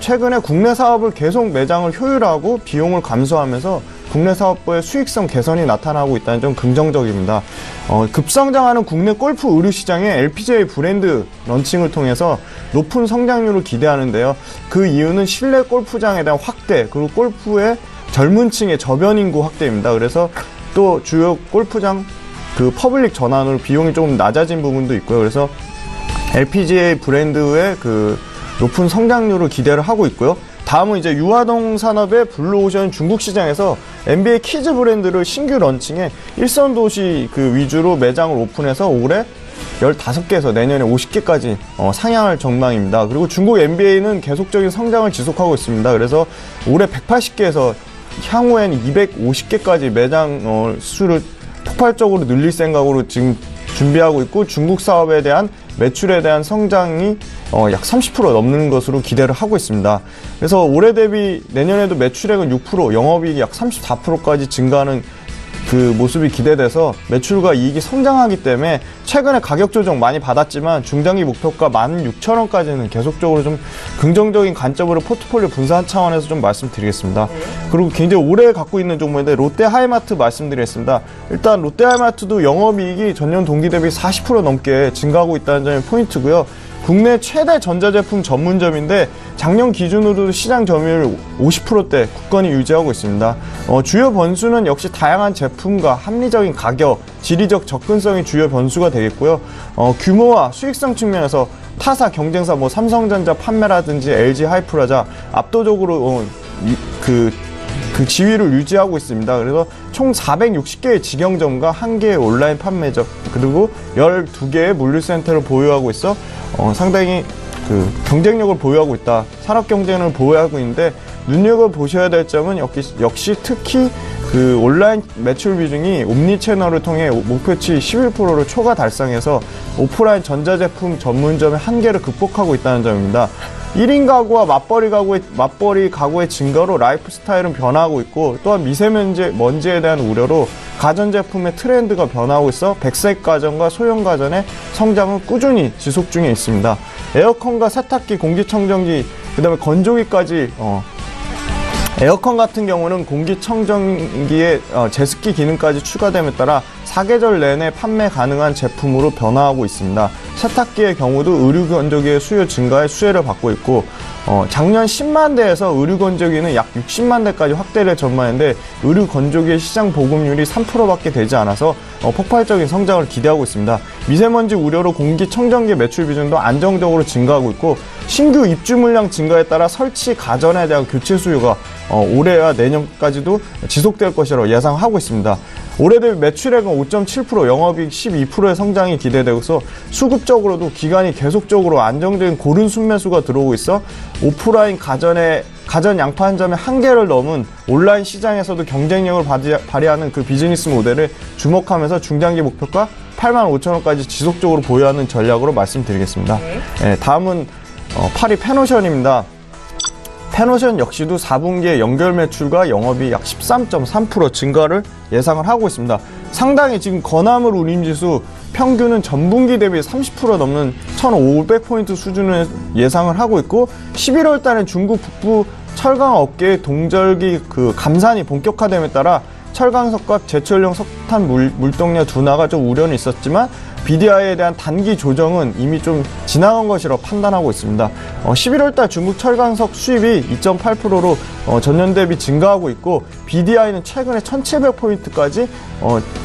최근에 국내 사업을 계속 매장을 효율화하고 비용을 감소하면서 국내 사업부의 수익성 개선이 나타나고 있다는 점 긍정적입니다. 급성장하는 국내 골프 의류 시장에 LPGA 브랜드 런칭을 통해서 높은 성장률을 기대하는데요. 그 이유는 실내 골프장에 대한 확대, 그리고 골프의 젊은 층의 저변 인구 확대입니다. 그래서 또 주요 골프장 퍼블릭 전환으로 비용이 조금 낮아진 부분도 있고요. 그래서 LPGA 브랜드의 높은 성장률을 기대를 하고 있고요. 다음은 이제 유아동 산업의 블루오션 중국 시장에서 NBA 키즈 브랜드를 신규 런칭해 일선 도시 위주로 매장을 오픈해서 올해 15개에서 내년에 50개까지 상향할 전망입니다. 그리고 중국 NBA는 계속적인 성장을 지속하고 있습니다. 그래서 올해 180개에서 향후엔 250개까지 매장 수를 폭발적으로 늘릴 생각으로 지금 준비하고 있고 중국 사업에 대한 매출에 대한 성장이 약 30% 넘는 것으로 기대를 하고 있습니다. 그래서 올해 대비 내년에도 매출액은 6%, 영업이익이 약 34%까지 증가하는 모습이 기대돼서 매출과 이익이 성장하기 때문에 최근에 가격 조정 많이 받았지만 중장기 목표가 16,000원까지는 계속적으로 좀 긍정적인 관점으로 포트폴리오 분산 차원에서 좀 말씀드리겠습니다. 그리고 굉장히 오래 갖고 있는 종목인데 롯데 하이마트 말씀드리겠습니다. 일단 롯데 하이마트도 영업이익이 전년 동기 대비 40% 넘게 증가하고 있다는 점이 포인트고요. 국내 최대 전자제품 전문점인데 작년 기준으로도 시장 점유율 50%대 굳건히 유지하고 있습니다. 주요 변수는 역시 다양한 제품과 합리적인 가격, 지리적 접근성이 주요 변수가 되겠고요. 규모와 수익성 측면에서 타사 경쟁사 삼성전자 판매라든지 LG 하이프라자 압도적으로 그 지위를 유지하고 있습니다. 그래서 총 460개의 직영점과 1개의 온라인 판매점 그리고 12개의 물류센터를 보유하고 있어 상당히 경쟁력을 보유하고 있다. 산업 경쟁을 보유하고 있는데 눈여겨보셔야 될 점은 역시 특히 그 온라인 매출 비중이 옴니 채널을 통해 목표치 11%를 초과 달성해서 오프라인 전자제품 전문점의 한계를 극복하고 있다는 점입니다. 1인 가구와 맞벌이 가구의 증가로 라이프 스타일은 변화하고 있고, 또한 미세먼지에 대한 우려로 가전제품의 트렌드가 변화하고 있어 100세 가전과 소형 가전의 성장은 꾸준히 지속 중에 있습니다. 에어컨과 세탁기, 공기청정기, 그 다음에 건조기까지 에어컨 같은 경우는 공기청정기에 제습기 기능까지 추가됨에 따라 사계절 내내 판매 가능한 제품으로 변화하고 있습니다. 세탁기의 경우도 의류건조기의 수요 증가에 수혜를 받고 있고, 작년 10만 대에서 의류건조기는 약 60만 대까지 확대를 전망했는데, 의류건조기의 시장 보급률이 3%밖에 되지 않아서 폭발적인 성장을 기대하고 있습니다. 미세먼지 우려로 공기청정기 매출 비중도 안정적으로 증가하고 있고, 신규 입주 물량 증가에 따라 설치 가전에 대한 교체 수요가 올해와 내년까지도 지속될 것이라고 예상하고 있습니다. 올해 대비 매출액은 5.7%, 영업이익 12%의 성장이 기대되고서 수급적으로도 기간이 계속적으로 안정적인 고른 순매수가 들어오고 있어 오프라인 가전 양판점의 한계를 넘은 온라인 시장에서도 경쟁력을 발휘하는 그 비즈니스 모델을 주목하면서 중장기 목표가 85,000원까지 지속적으로 보유하는 전략으로 말씀드리겠습니다. 네, 다음은 파리 펜오션입니다. 펜오션 역시도 4분기에 연결 매출과 영업이 약 13.3% 증가를 예상을 하고 있습니다. 상당히 지금 건화물 운임지수 평균은 전분기 대비 30% 넘는 1,500포인트 수준을 예상을 하고 있고, 11월 달엔 중국 북부 철강 업계의 동절기 그 감산이 본격화됨에 따라 철강석과 제철용 석탄 물동량 둔화가 좀 우려는 있었지만 BDI에 대한 단기 조정은 이미 좀 지나간 것이라고 판단하고 있습니다. 11월달 중국 철강석 수입이 2.8%로 전년 대비 증가하고 있고, BDI는 최근에 1,700포인트까지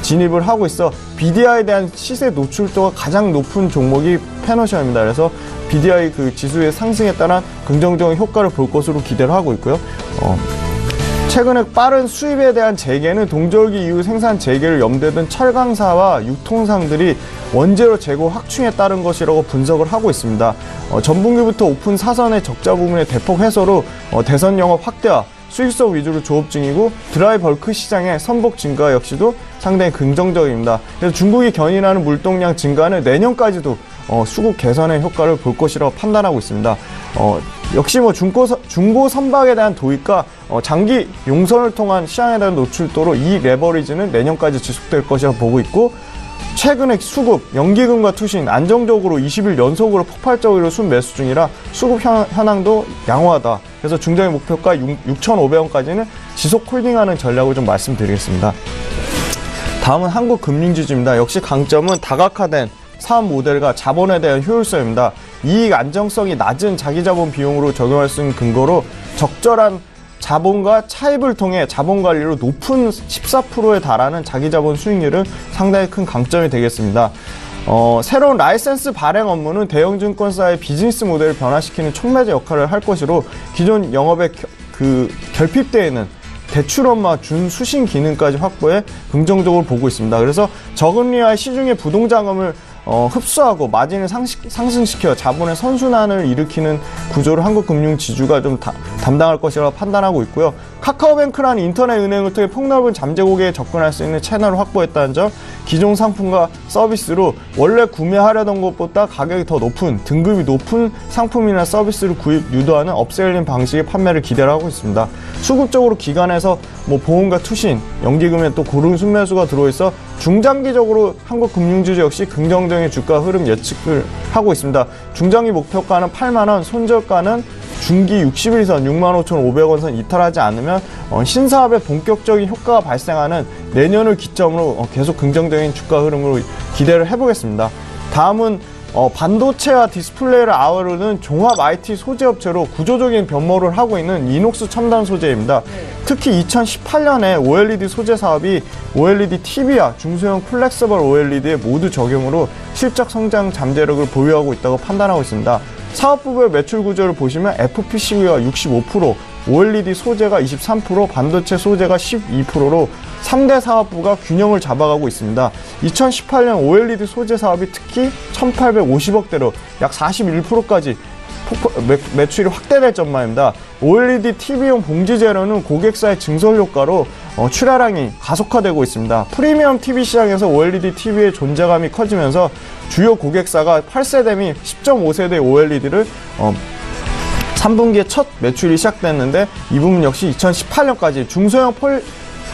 진입을 하고 있어 BDI에 대한 시세 노출도가 가장 높은 종목이 펜오션입니다. 그래서 BDI 그 지수의 상승에 따른 긍정적인 효과를 볼 것으로 기대를 하고 있고요. 최근에 빠른 수입에 대한 재개는 동절기 이후 생산 재개를 염두에 둔 철강사와 유통상들이 원재료 재고 확충에 따른 것이라고 분석을 하고 있습니다. 전분기부터 오픈 사선의 적자 부분의 대폭 해소로 대선 영업 확대와 수익성 위주로 조업 중이고, 드라이 벌크 시장의 선복 증가 역시도 상당히 긍정적입니다. 그래서 중국이 견인하는 물동량 증가는 내년까지도 수급 개선의 효과를 볼 것이라고 판단하고 있습니다. 역시 중고 선박에 대한 도입과 장기 용선을 통한 시장에 대한 노출도로 이 레버리지는 내년까지 지속될 것이라고 보고 있고, 최근에 수급, 연기금과 투신 안정적으로 20일 연속으로 폭발적으로 순매수 중이라 수급 현황도 양호하다. 그래서 중장기 목표가 6,500원까지는 지속 홀딩하는 전략을 좀 말씀드리겠습니다. 다음은 한국금융지주입니다. 역시 강점은 다각화된 사업 모델과 자본에 대한 효율성입니다. 이익 안정성이 낮은 자기자본 비용으로 적용할 수 있는 근거로 적절한 자본과 차입을 통해 자본관리로 높은 14%에 달하는 자기자본 수익률은 상당히 큰 강점이 되겠습니다. 새로운 라이센스 발행 업무는 대형증권사의 비즈니스 모델을 변화시키는 촉매제 역할을 할 것으로, 기존 영업의 결핍되어 있는 대출 업무와 준수신 기능까지 확보해 긍정적으로 보고 있습니다. 그래서 저금리와 시중의 부동자금을 흡수하고 마진을 상승시켜 자본의 선순환을 일으키는 구조를 한국금융지주가 좀 담당할 것이라고 판단하고 있고요. 카카오뱅크라는 인터넷 은행을 통해 폭넓은 잠재 고객에 접근할 수 있는 채널을 확보했다는 점, 기존 상품과 서비스로 원래 구매하려던 것보다 가격이 더 높은, 등급이 높은 상품이나 서비스를 구입 유도하는 업셀링 방식의 판매를 기대를 하고 있습니다. 수급적으로 기관에서 보험과 투신, 연기금에 또 고른 순매수가 들어있어 중장기적으로 한국금융지주 역시 긍정적인 주가 흐름 예측을 하고 있습니다. 중장기 목표가는 8만원, 손절가는 중기 60일선 65,500원 선 이탈하지 않으면 신사업에 본격적인 효과가 발생하는 내년을 기점으로 계속 긍정적인 주가 흐름으로 기대를 해보겠습니다. 다음은 반도체와 디스플레이를 아우르는 종합 IT 소재 업체로 구조적인 변모를 하고 있는 이녹스 첨단 소재입니다. 특히 2018년에 OLED 소재 사업이 OLED TV와 중소형 플렉서블 OLED에 모두 적용으로 실적 성장 잠재력을 보유하고 있다고 판단하고 있습니다. 사업부의 매출 구조를 보시면 FPCB가 65%, OLED 소재가 23%, 반도체 소재가 12%로 3대 사업부가 균형을 잡아가고 있습니다. 2018년 OLED 소재 사업이 특히 1,850억대로 약 41%까지 매출이 확대될 전망입니다. OLED TV용 봉지 재료는 고객사의 증설 효과로 출하량이 가속화되고 있습니다. 프리미엄 TV 시장에서 OLED TV의 존재감이 커지면서 주요 고객사가 8세대 및 10.5세대 OLED를 3분기에 첫 매출이 시작됐는데 이 부분 역시 2018년까지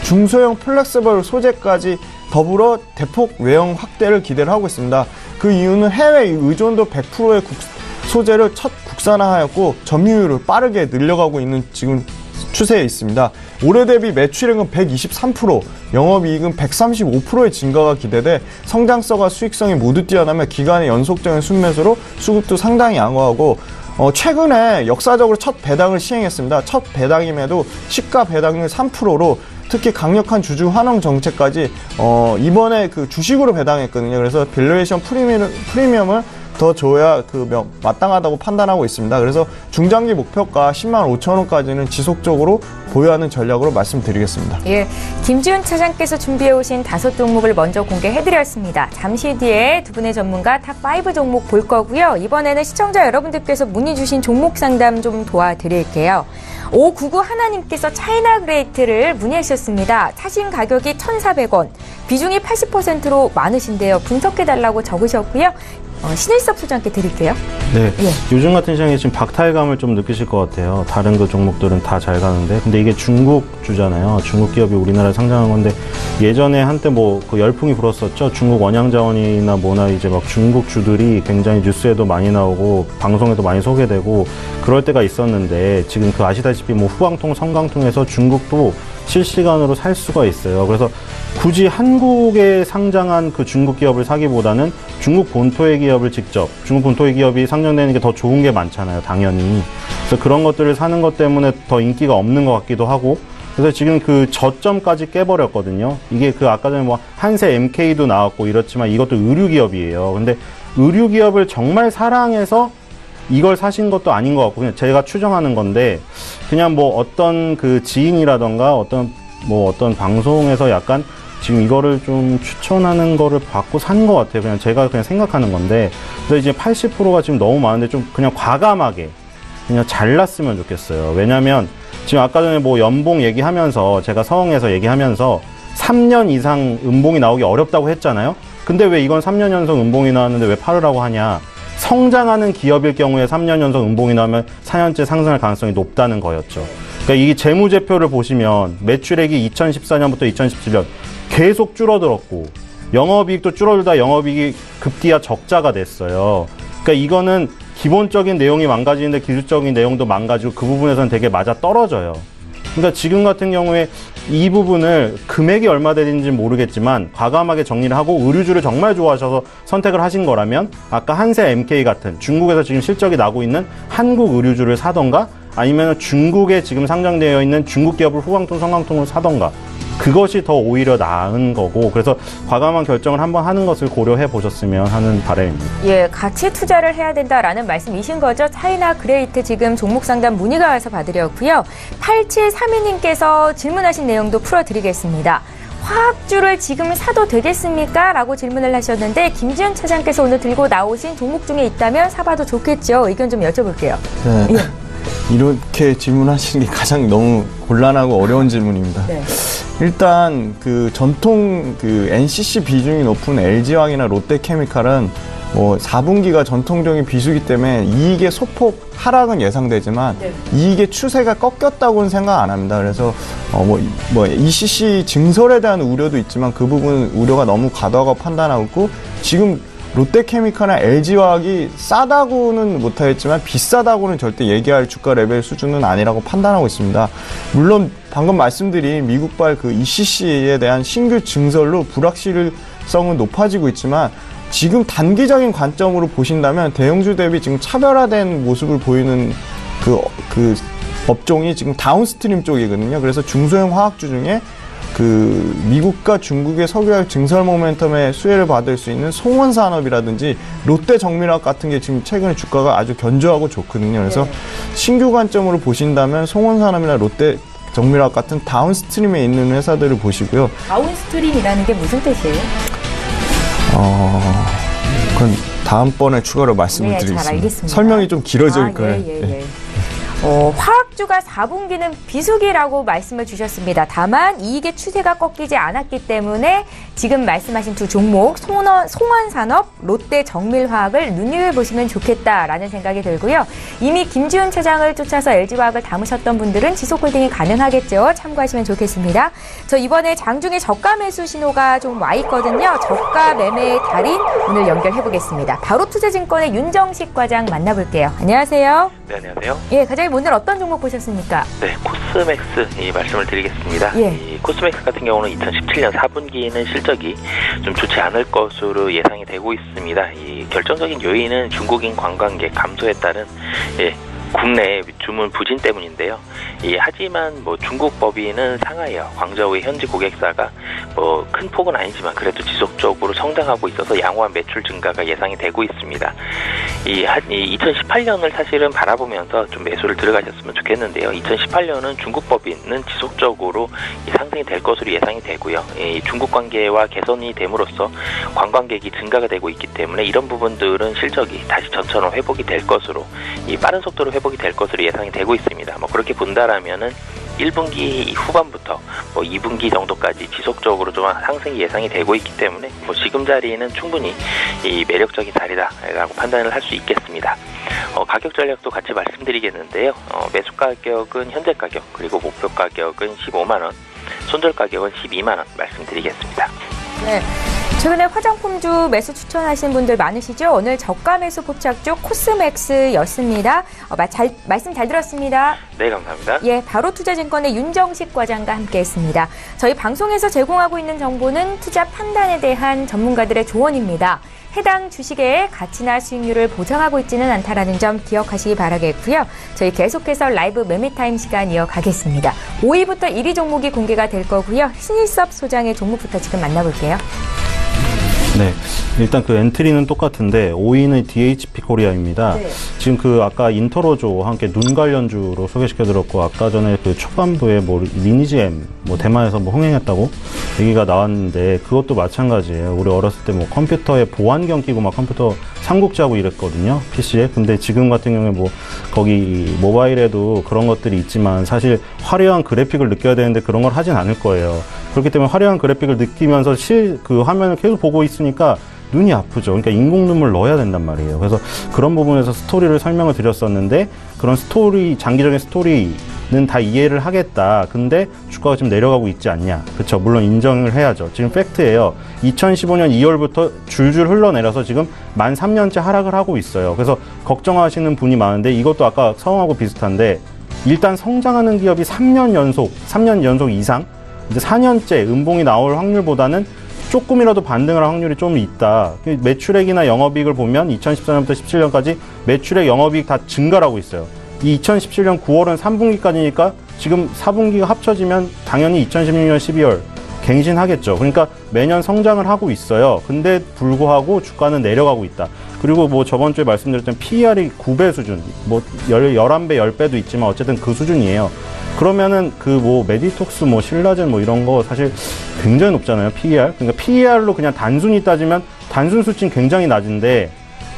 중소형 플렉서블 소재까지 더불어 대폭 외형 확대를 기대를 하고 있습니다. 그 이유는 해외 의존도 100%의 소재를 첫 국산화하였고 점유율을 빠르게 늘려가고 있는 지금 추세에 있습니다. 올해 대비 매출액은 123%, 영업이익은 135%의 증가가 기대돼 성장성과 수익성이 모두 뛰어나며 기간의 연속적인 순매수로 수급도 상당히 양호하고 최근에 역사적으로 첫 배당을 시행했습니다. 첫 배당임에도 시가 배당률 3%로 특히 강력한 주주 환원 정책까지 이번에 그 주식으로 배당했거든요. 그래서 밸류에이션 프리미엄을 더 줘야 마땅하다고 판단하고 있습니다. 그래서 중장기 목표가 10만 5천 원까지는 지속적으로 보유하는 전략으로 말씀드리겠습니다. 예, 김지훈 차장께서 준비해 오신 5종목을 먼저 공개해드렸습니다. 잠시 뒤에 두 분의 전문가 탑5 종목 볼 거고요. 이번에는 시청자 여러분들께서 문의 주신 종목 상담 좀 도와드릴게요. 599 하나님께서 차이나 그레이트를 문의하셨습니다. 사신 가격이 1,400원, 비중이 80%로 많으신데요. 분석해달라고 적으셨고요. 신일섭 소장께 드릴게요. 네. 예. 요즘 같은 시장에 지금 박탈감을 좀 느끼실 것 같아요. 다른 그 종목들은 다 잘 가는데. 근데 이게 중국 주잖아요. 중국 기업이 우리나라에 상장한 건데 예전에 한때 그 열풍이 불었었죠. 중국 원양자원이나 뭐나 이제 막 중국 주들이 굉장히 뉴스에도 많이 나오고 방송에도 많이 소개되고 그럴 때가 있었는데 지금 아시다시피 후광통, 성광통에서 중국도 실시간으로 살 수가 있어요. 그래서 굳이 한국에 상장한 그 중국 기업을 사기보다는 중국 본토의 기업을 중국 본토의 기업이 상장되는 게 더 좋은 게 많잖아요, 당연히. 그래서 그런 것들을 사는 것 때문에 더 인기가 없는 것 같기도 하고. 그래서 지금 그 저점까지 깨버렸거든요. 이게 아까 전에 한세 MK도 나왔고 이렇지만 이것도 의류 기업이에요. 근데 의류 기업을 정말 사랑해서 이걸 사신 것도 아닌 것 같고, 그냥 제가 추정하는 건데, 그냥 어떤 그 지인이라던가 어떤 방송에서 약간 지금 이거를 좀 추천하는 거를 받고 산 것 같아요. 제가 생각하는 건데, 그래서 이제 80%가 지금 너무 많은데 좀 그냥 과감하게 그냥 잘랐으면 좋겠어요. 왜냐면 지금 아까 전에 연봉 얘기하면서 제가 서흥에서 얘기하면서 3년 이상 음봉이 나오기 어렵다고 했잖아요. 근데 왜 이건 3년 연속 음봉이 나왔는데 왜 팔으라고 하냐? 성장하는 기업일 경우에 3년 연속 음봉이 나오면 4년째 상승할 가능성이 높다는 거였죠. 그러니까 이 재무제표를 보시면 매출액이 2014년부터 2017년 계속 줄어들었고 영업이익도 줄어들다 영업이익이 급기야 적자가 됐어요. 그러니까 이거는 기본적인 내용이 망가지는데 기술적인 내용도 망가지고 그 부분에서는 되게 맞아 떨어져요. 그러니까 지금 같은 경우에 이 부분을 금액이 얼마 되는지 모르겠지만 과감하게 정리를 하고 의류주를 정말 좋아하셔서 선택을 하신 거라면 아까 한세 MK 같은 중국에서 지금 실적이 나고 있는 한국 의류주를 사던가 아니면 중국에 지금 상장되어 있는 중국 기업을 후광통, 성광통을 사던가 그것이 더 오히려 나은 거고 그래서 과감한 결정을 한번 하는 것을 고려해 보셨으면 하는 바람입니다. 예, 같이 투자를 해야 된다라는 말씀이신 거죠. 차이나 그레이트 지금 종목 상담 문의가 와서 받으렸고요. 8732님께서 질문하신 내용도 풀어드리겠습니다. 화학주를 지금 사도 되겠습니까? 라고 질문을 하셨는데 김지훈 차장께서 오늘 들고 나오신 종목 중에 있다면 사봐도 좋겠죠. 의견 좀 여쭤볼게요. 네. 예. 이렇게 질문하시는 게 가장 너무 곤란하고 어려운 질문입니다. 네. 일단 전통 NCC 비중이 높은 LG화학이나 롯데케미칼은 4분기가 전통적인 비수기 때문에 이익의 소폭 하락은 예상되지만 네. 이익의 추세가 꺾였다고는 생각 안 합니다. 그래서 ECC 증설에 대한 우려도 있지만 그 부분 우려가 너무 과도하고 판단하고 있고 지금 롯데케미칼이나 LG화학이 싸다고는 못하겠지만 비싸다고는 절대 얘기할 주가 레벨 수준은 아니라고 판단하고 있습니다. 물론 방금 말씀드린 미국발 ECC에 대한 신규 증설로 불확실성은 높아지고 있지만 지금 단기적인 관점으로 보신다면 대형주 대비 지금 차별화된 모습을 보이는 그 업종이 지금 다운스트림 쪽이거든요. 그래서 중소형 화학주 중에 미국과 중국의 석유화학 증설 모멘텀의 수혜를 받을 수 있는 송원산업이라든지 롯데정밀화학 같은 게 지금 최근에 주가가 아주 견조하고 좋거든요. 그래서 네. 신규 관점으로 보신다면 송원산업이나 롯데정밀화학 같은 다운스트림에 있는 회사들을 보시고요. 다운스트림이라는 게 무슨 뜻이에요? 그건 다음번에 추가로 말씀을 네, 잘 드리겠습니다. 알겠습니다. 설명이 좀 길어질 거예요. 예. 화학주가 4분기는 비수기라고 말씀을 주셨습니다. 다만 이익의 추세가 꺾이지 않았기 때문에 지금 말씀하신 두 종목 송원산업, 롯데정밀화학을 눈여겨보시면 좋겠다라는 생각이 들고요. 이미 김지훈 차장을 쫓아서 LG화학을 담으셨던 분들은 지속홀딩이 가능하겠죠. 참고하시면 좋겠습니다. 저 이번에 장중에 저가 매수 신호가 좀 와 있거든요. 저가 매매의 달인 오늘 연결해보겠습니다. 바로투자증권의 윤정식 과장 만나볼게요. 안녕하세요. 네, 안녕하세요. 예, 과장님 오늘 어떤 종목 보셨습니까? 네, 코스맥스 말씀을 드리겠습니다. 예. 이 코스맥스 같은 경우는 2017년 4분기에는 실적이 좀 좋지 않을 것으로 예상이 되고 있습니다. 이 결정적인 요인은 중국인 관광객 감소에 따른 국내 주문 부진 때문인데요. 하지만 중국 법인은 상하이와 광저우의 현지 고객사가 큰 폭은 아니지만 그래도 지속적으로 성장하고 있어서 양호한 매출 증가가 예상이 되고 있습니다. 2018년을 사실은 바라보면서 좀 매수를 들어가셨으면 좋겠는데요. 2018년은 중국 법인은 지속적으로 상승이 될 것으로 예상이 되고요. 중국 관계와 개선이 됨으로써 관광객이 증가가 되고 있기 때문에 이런 부분들은 실적이 다시 전처럼 회복이 될 것으로 빠른 속도로 회복이 될 것으로 예상이 되고 있습니다. 그렇게 본다라면은 1분기 후반부터 2분기 정도까지 지속적으로 좀 상승이 예상이 되고 있기 때문에 지금 자리는 충분히 매력적인 자리다라고 판단을 할 수 있겠습니다. 가격 전략도 같이 말씀드리겠는데요. 매수 가격은 현재 가격 그리고 목표 가격은 15만 원, 손절 가격은 12만 원 말씀드리겠습니다. 네. 최근에 화장품주 매수 추천하시는 분들 많으시죠? 오늘 저가 매수 포착주 코스맥스였습니다. 말씀 잘 들었습니다. 네, 감사합니다. 예, 바로투자증권의 윤정식 과장과 함께했습니다. 저희 방송에서 제공하고 있는 정보는 투자 판단에 대한 전문가들의 조언입니다. 해당 주식의 가치나 수익률을 보장하고 있지는 않다라는 점 기억하시기 바라겠고요. 저희 계속해서 라이브 매매타임 시간 이어가겠습니다. 5위부터 1위 종목이 공개가 될 거고요. 신일섭 소장의 종목부터 지금 만나볼게요. 네, 일단 그 엔트리는 똑같은데 5위는 DHP 코리아입니다. 네. 지금 아까 인터로조와 함께 눈 관련주로 소개시켜드렸고 아까 전에 그 초반부에 리니지엠 대만에서 흥행했다고 얘기가 나왔는데 그것도 마찬가지예요. 우리 어렸을 때 컴퓨터에 보안경 끼고 컴퓨터 삼국지하고 이랬거든요. PC에. 근데 지금 같은 경우에 거기 모바일에도 그런 것들이 있지만 사실 화려한 그래픽을 느껴야 되는데 그런 걸 하진 않을 거예요. 그렇기 때문에 화려한 그래픽을 느끼면서 그 화면을 계속 보고 있으니까 눈이 아프죠. 그러니까 인공 눈물 넣어야 된단 말이에요. 그래서 그런 부분에서 스토리를 설명을 드렸었는데 그런 장기적인 스토리는 다 이해를 하겠다. 근데 주가가 지금 내려가고 있지 않냐. 그렇죠. 물론 인정을 해야죠. 지금 팩트예요. 2015년 2월부터 줄줄 흘러내려서 지금 만 3년째 하락을 하고 있어요. 그래서 걱정하시는 분이 많은데 이것도 아까 성하고 비슷한데 일단 성장하는 기업이 3년 연속 이상 이제 4년째 음봉이 나올 확률보다는 조금이라도 반등할 확률이 좀 있다. 매출액이나 영업이익을 보면 2014년부터 17년까지 매출액, 영업이익 다 증가를 하고 있어요. 이 2017년 9월은 3분기까지니까 지금 4분기가 합쳐지면 당연히 2016년 12월 갱신하겠죠. 그러니까 매년 성장을 하고 있어요. 근데 불구하고 주가는 내려가고 있다. 그리고 저번 주에 말씀드렸던 PER이 9배 수준, 11배, 10배도 있지만 어쨌든 그 수준이에요. 그러면은 메디톡스, 신라젠 이런 거 사실 굉장히 높잖아요. PER. 그러니까 PER로 그냥 단순히 따지면 단순 수치는 굉장히 낮은데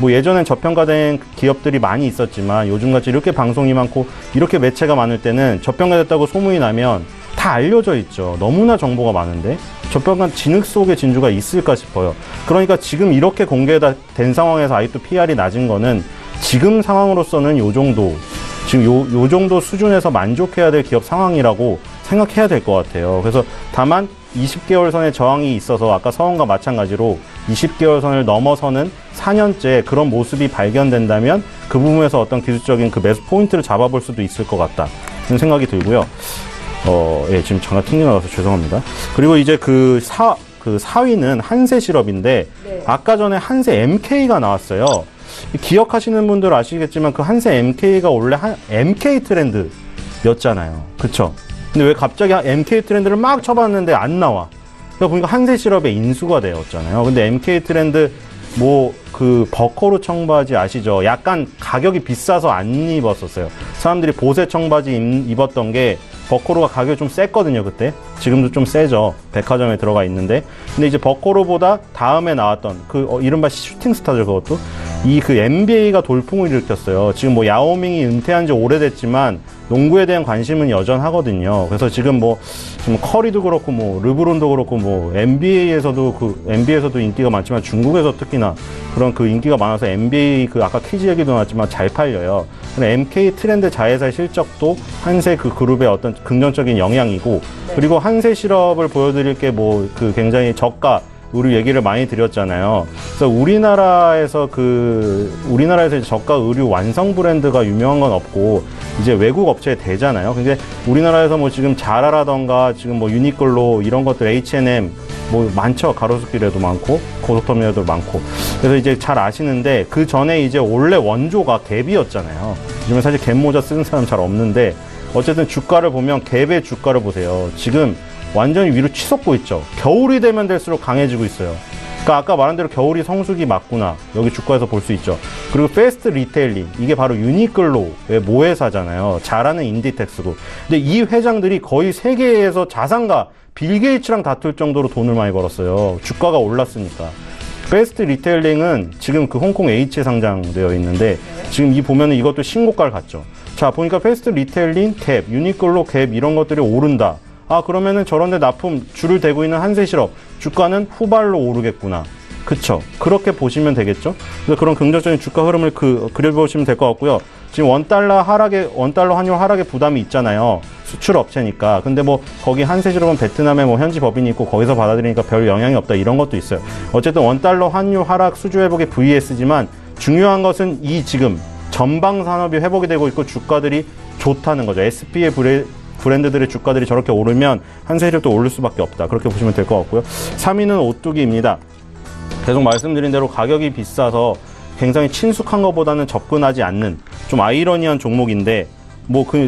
예전엔 저평가된 기업들이 많이 있었지만 요즘같이 이렇게 방송이 많고 이렇게 매체가 많을 때는 저평가됐다고 소문이 나면 다 알려져 있죠. 너무나 정보가 많은데 저평가 진흙 속에 진주가 있을까 싶어요. 그러니까 지금 이렇게 공개된 상황에서 아직도 PER이 낮은 거는 지금 상황으로서는 지금 요 정도 수준에서 만족해야 될 기업 상황이라고 생각해야 될 것 같아요. 그래서 다만 20개월 선의 저항이 있어서 아까 서원과 마찬가지로 20개월 선을 넘어서는 4년째 그런 모습이 발견된다면 그 부분에서 어떤 기술적인 매수 포인트를 잡아볼 수도 있을 것 같다는 생각이 들고요. 지금 잠깐 튕겨 나가서 죄송합니다. 그리고 이제 4위는 한세실업인데 네. 아까 전에 한세 MK가 나왔어요. 기억하시는 분들 아시겠지만 그 한세 MK가 원래 MK 트렌드였잖아요. 그쵸? 근데 왜 갑자기 MK 트렌드를 막 쳐봤는데 안 나와? 그러니까 보니까 한세실업에 인수가 되었잖아요. 근데 MK 트렌드 버커로 청바지 아시죠? 약간 가격이 비싸서 안 입었었어요. 사람들이 보세 청바지 입었던 게 버코로가 가격이 좀 셌거든요, 그때. 지금도 좀 세죠. 백화점에 들어가 있는데. 근데 이제 버코로보다 다음에 나왔던 이른바 슈팅스타죠, 그것도. 그 NBA가 돌풍을 일으켰어요. 지금 뭐 야오밍이 은퇴한 지 오래됐지만 농구에 대한 관심은 여전하거든요. 그래서 지금 커리도 그렇고 르브론도 그렇고 NBA에서도 인기가 많지만 중국에서 특히나 그런 인기가 많아서 NBA 아까 키즈 얘기도 나왔지만 잘 팔려요. MK 트렌드 자회사의 실적도 한세 그룹의 어떤 긍정적인 영향이고, 그리고 한세 시럽을 보여드릴 게 굉장히 저가 의류 얘기를 많이 드렸잖아요. 그래서 우리나라에서 이제 저가 의류 완성 브랜드가 유명한 건 없고 이제 외국 업체에 되잖아요. 근데 우리나라에서 지금 자라라던가 지금 유니클로 이런 것들, H&M 많죠. 가로수길에도 많고 고속터미널도 많고. 그래서 이제 잘 아시는데, 그 전에 이제 원래 원조가 갭이었잖아요. 요즘에 사실 갭 모자 쓰는 사람 잘 없는데, 어쨌든 주가를 보면 갭의 주가를 보세요. 지금 완전히 위로 치솟고 있죠. 겨울이 되면 될수록 강해지고 있어요. 그러니까 아까 말한 대로 겨울이 성수기 맞구나, 여기 주가에서 볼 수 있죠. 그리고 패스트 리테일링, 이게 바로 유니클로의 모회사잖아요. 잘하는 인디텍스고. 근데 이 회장들이 거의 세계에서 자산가 빌 게이츠랑 다툴 정도로 돈을 많이 벌었어요. 주가가 올랐으니까. 패스트 리테일링은 지금 홍콩 H에 상장되어 있는데, 지금 보면은 이것도 신고가를 갔죠. 자, 보니까 패스트 리테일링, 갭, 유니클로, 갭 이런 것들이 오른다. 그러면은 저런데 납품 줄을 대고 있는 한세실업 주가는 후발로 오르겠구나. 그쵸? 그렇게 보시면 되겠죠? 그래서 그런 긍정적인 주가 흐름을 그려보시면 될 것 같고요. 지금 원달러 환율 하락에 부담이 있잖아요. 수출 업체니까. 근데 거기 한세실업은 베트남에 현지 법인이 있고 거기서 받아들이니까 별 영향이 없다, 이런 것도 있어요. 어쨌든 원달러 환율 하락 수주 회복의 VS지만 중요한 것은 지금 전방 산업이 회복이 되고 있고 주가들이 좋다는 거죠. SP의 브랜드들의 주가들이 저렇게 오르면 한세실업도 오를 수밖에 없다. 그렇게 보시면 될 것 같고요. 3위는 오뚜기입니다. 계속 말씀드린 대로 가격이 비싸서 굉장히 친숙한 것보다는 접근하지 않는 좀 아이러니한 종목인데,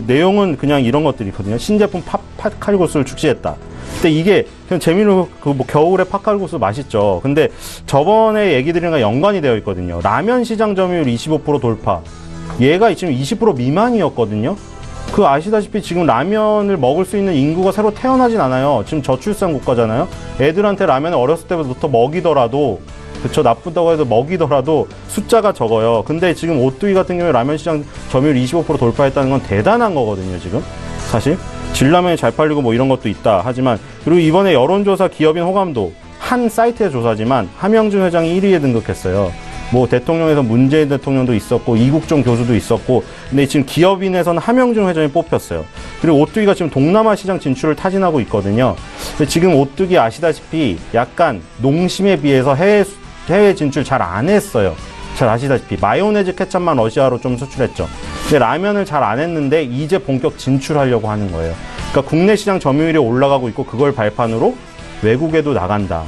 내용은 그냥 이런 것들이거든요. 신제품 팥칼국수를 출시했다. 근데 이게 그냥 재미로 겨울에 팥칼국수 맛있죠. 근데 저번에 얘기 드린 거랑 연관이 되어 있거든요. 라면 시장 점유율 25% 돌파. 얘가 지금 20% 미만이었거든요. 아시다시피 지금 라면을 먹을 수 있는 인구가 새로 태어나진 않아요. 지금 저출산 국가잖아요. 애들한테 라면을 어렸을 때부터 먹이더라도, 그쵸, 나쁘다고 해도 먹이더라도 숫자가 적어요. 근데 지금 오뚜기 같은 경우에 라면 시장 점유율 25% 돌파했다는 건 대단한 거거든요, 지금. 사실. 진라면이 잘 팔리고 이런 것도 있다. 하지만, 그리고 이번에 여론조사 기업인 호감도 한 사이트의 조사지만 함영준 회장이 1위에 등극했어요. 대통령에서 문재인 대통령도 있었고 이국종 교수도 있었고, 근데 지금 기업인에서는 함영준 회장이 뽑혔어요. 그리고 오뚜기가 지금 동남아 시장 진출을 타진하고 있거든요. 근데 지금 오뚜기 아시다시피 약간 농심에 비해서 해외 진출 잘 안 했어요. 잘 아시다시피 마요네즈 케첩만 러시아로 좀 수출했죠. 근데 라면을 잘 안 했는데 이제 본격 진출하려고 하는 거예요. 그러니까 국내 시장 점유율이 올라가고 있고 그걸 발판으로 외국에도 나간다.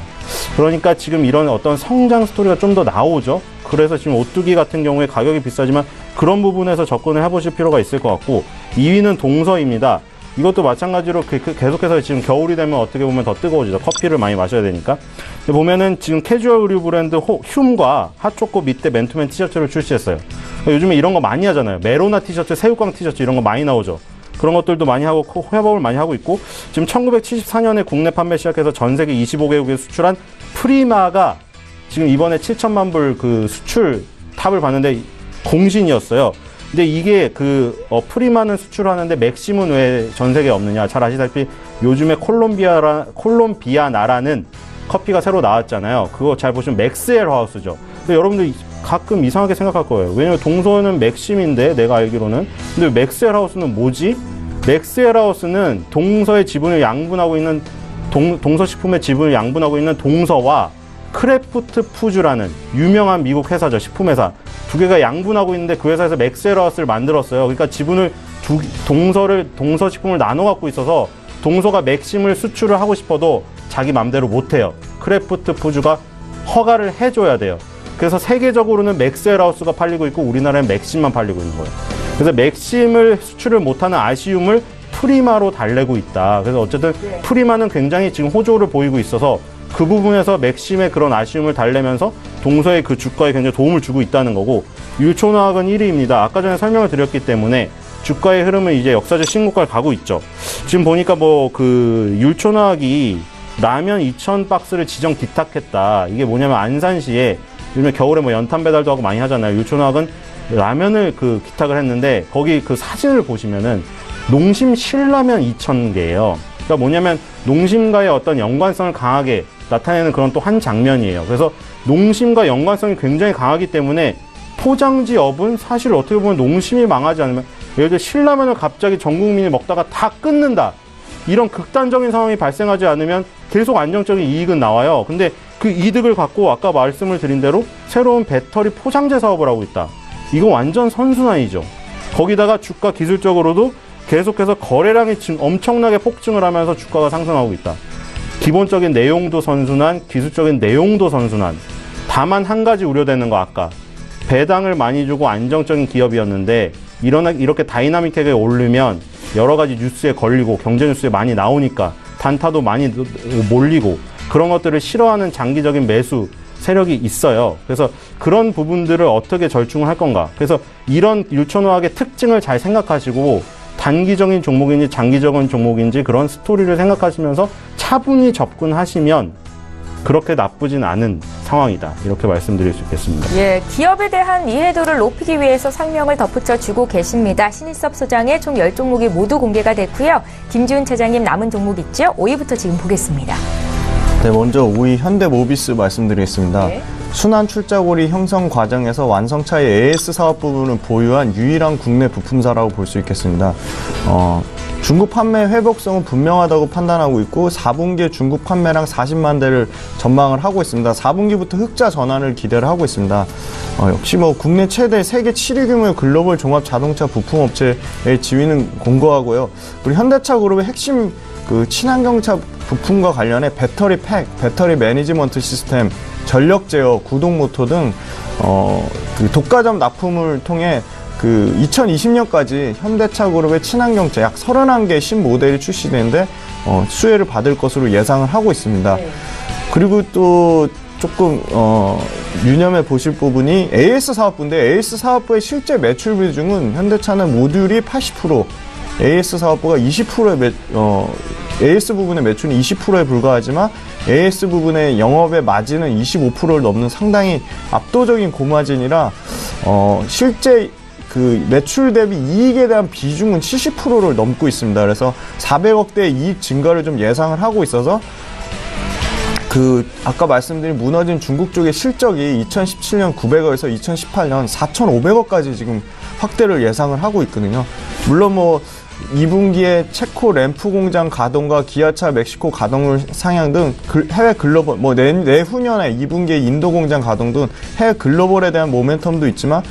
그러니까 지금 이런 어떤 성장 스토리가 좀 더 나오죠. 그래서 지금 오뚜기 같은 경우에 가격이 비싸지만 그런 부분에서 접근을 해보실 필요가 있을 것 같고, 2위는 동서입니다. 이것도 마찬가지로 계속해서 지금 겨울이 되면 어떻게 보면 더 뜨거워지죠. 커피를 많이 마셔야 되니까. 근데 보면은 지금 캐주얼 의류 브랜드 흉과 핫초코 밑에 맨투맨 티셔츠를 출시했어요. 요즘에 이런 거 많이 하잖아요. 메로나 티셔츠, 새우깡 티셔츠 이런 거 많이 나오죠. 그런 것들도 많이 하고 협업을 많이 하고 있고, 지금 1974년에 국내 판매 시작해서 전 세계 25개국에 수출한 프리마가 지금 이번에 7천만 불 수출 탑을 봤는데 공신이었어요. 근데 이게 프리마는 수출하는데 맥심은 왜 전 세계에 없느냐. 잘 아시다시피 요즘에 콜롬비아나라는 커피가 새로 나왔잖아요. 그거 잘 보시면 맥스웰 하우스죠. 근데 여러분들 가끔 이상하게 생각할 거예요. 왜냐면 동서는 맥심인데, 내가 알기로는. 근데 맥스웰 하우스는 뭐지? 맥스웰 하우스는 동서의 지분을 양분하고 있는 동서식품의 지분을 양분하고 있는 동서와 크래프트 푸즈라는 유명한 미국 회사죠. 식품회사. 두 개가 양분하고 있는데 그 회사에서 맥스웰 하우스를 만들었어요. 그러니까 지분을 동서식품을 나눠 갖고 있어서 동서가 맥심을 수출을 하고 싶어도 자기 맘대로 못해요. 크래프트 푸즈가 허가를 해줘야 돼요. 그래서 세계적으로는 맥스웰 하우스가 팔리고 있고 우리나라엔 맥심만 팔리고 있는 거예요. 그래서 맥심을 수출을 못하는 아쉬움을 프리마로 달래고 있다. 그래서 어쨌든 프리마는 굉장히 지금 호조를 보이고 있어서 그 부분에서 맥심의 그런 아쉬움을 달래면서 동서의 주가에 굉장히 도움을 주고 있다는 거고, 율촌화학은 1위입니다. 아까 전에 설명을 드렸기 때문에 주가의 흐름은 이제 역사적 신고가를 가고 있죠. 지금 보니까 뭐 그 율촌화학이 라면 2,000박스를 지정 기탁했다. 이게 뭐냐면 안산시에 요즘에 겨울에 뭐 연탄 배달도 하고 많이 하잖아요. 율촌화학은 라면을 그 기탁을 했는데 거기 그 사진을 보시면은 농심 신라면 2,000개예요. 그러니까 뭐냐면 농심과의 어떤 연관성을 강하게 나타내는 그런 또 한 장면이에요. 그래서 농심과 연관성이 굉장히 강하기 때문에 포장지 업은 사실 어떻게 보면 농심이 망하지 않으면 예를 들어 신라면을 갑자기 전 국민이 먹다가 다 끊는다. 이런 극단적인 상황이 발생하지 않으면 계속 안정적인 이익은 나와요. 근데 그 이득을 갖고 아까 말씀을 드린 대로 새로운 배터리 포장재 사업을 하고 있다. 이거 완전 선순환이죠. 거기다가 주가 기술적으로도 계속해서 거래량이 엄청나게 폭증을 하면서 주가가 상승하고 있다. 기본적인 내용도 선순환, 기술적인 내용도 선순환. 다만 한 가지 우려되는 거 아까 배당을 많이 주고 안정적인 기업이었는데 이렇게 다이나믹하게 오르면 여러 가지 뉴스에 걸리고 경제 뉴스에 많이 나오니까 단타도 많이 몰리고 그런 것들을 싫어하는 장기적인 매수 세력이 있어요. 그래서 그런 부분들을 어떻게 절충을 할 건가. 그래서 이런 율촌화학의 특징을 잘 생각하시고 단기적인 종목인지 장기적인 종목인지 그런 스토리를 생각하시면서 차분히 접근하시면 그렇게 나쁘진 않은 상황이다. 이렇게 말씀드릴 수 있겠습니다. 예, 기업에 대한 이해도를 높이기 위해서 상명을 덧붙여 주고 계십니다. 신일섭 소장의 총 10종목이 모두 공개가 됐고요. 김지훈 차장님 남은 종목 있죠? 5위부터 지금 보겠습니다. 네, 먼저 5위 현대모비스 말씀드리겠습니다. 네. 순환 출자고리 형성 과정에서 완성차의 AS 사업 부분을 보유한 유일한 국내 부품사라고 볼 수 있겠습니다. 중국 판매 회복성은 분명하다고 판단하고 있고 4분기에 중국 판매량 40만 대를 전망을 하고 있습니다. 4분기부터 흑자 전환을 기대를 하고 있습니다. 역시 뭐 국내 최대 세계 7위 규모의 글로벌 종합 자동차 부품업체의 지위는 공고하고요. 우리 현대차 그룹의 핵심 그 친환경차 부품과 관련해 배터리 팩, 배터리 매니지먼트 시스템, 전력 제어, 구동 모터 등 그 독과점 납품을 통해 그 2020년까지 현대차 그룹의 친환경차 약 31개 신모델이 출시되는데 수혜를 받을 것으로 예상을 하고 있습니다. 네. 그리고 또 조금 유념해 보실 부분이 AS 사업부인데 AS 사업부의 실제 매출 비중은 현대차는 모듈이 80%, AS 사업부가 20%의 AS 부분의 매출은 20%에 불과하지만 AS 부분의 영업의 마진은 25%를 넘는 상당히 압도적인 고마진이라 실제 그 매출 대비 이익에 대한 비중은 70%를 넘고 있습니다. 그래서 400억대 이익 증가를 좀 예상을 하고 있어서 그 아까 말씀드린 무너진 중국 쪽의 실적이 2017년 900억에서 2018년 4,500억까지 지금 확대를 예상을 하고 있거든요. 물론 뭐 2분기에 체코 램프 공장 가동과 기아차 멕시코 가동률 상향 등 해외 글로벌 뭐 내후년에 2분기에 인도 공장 가동 등 해외 글로벌에 대한 모멘텀도 있지만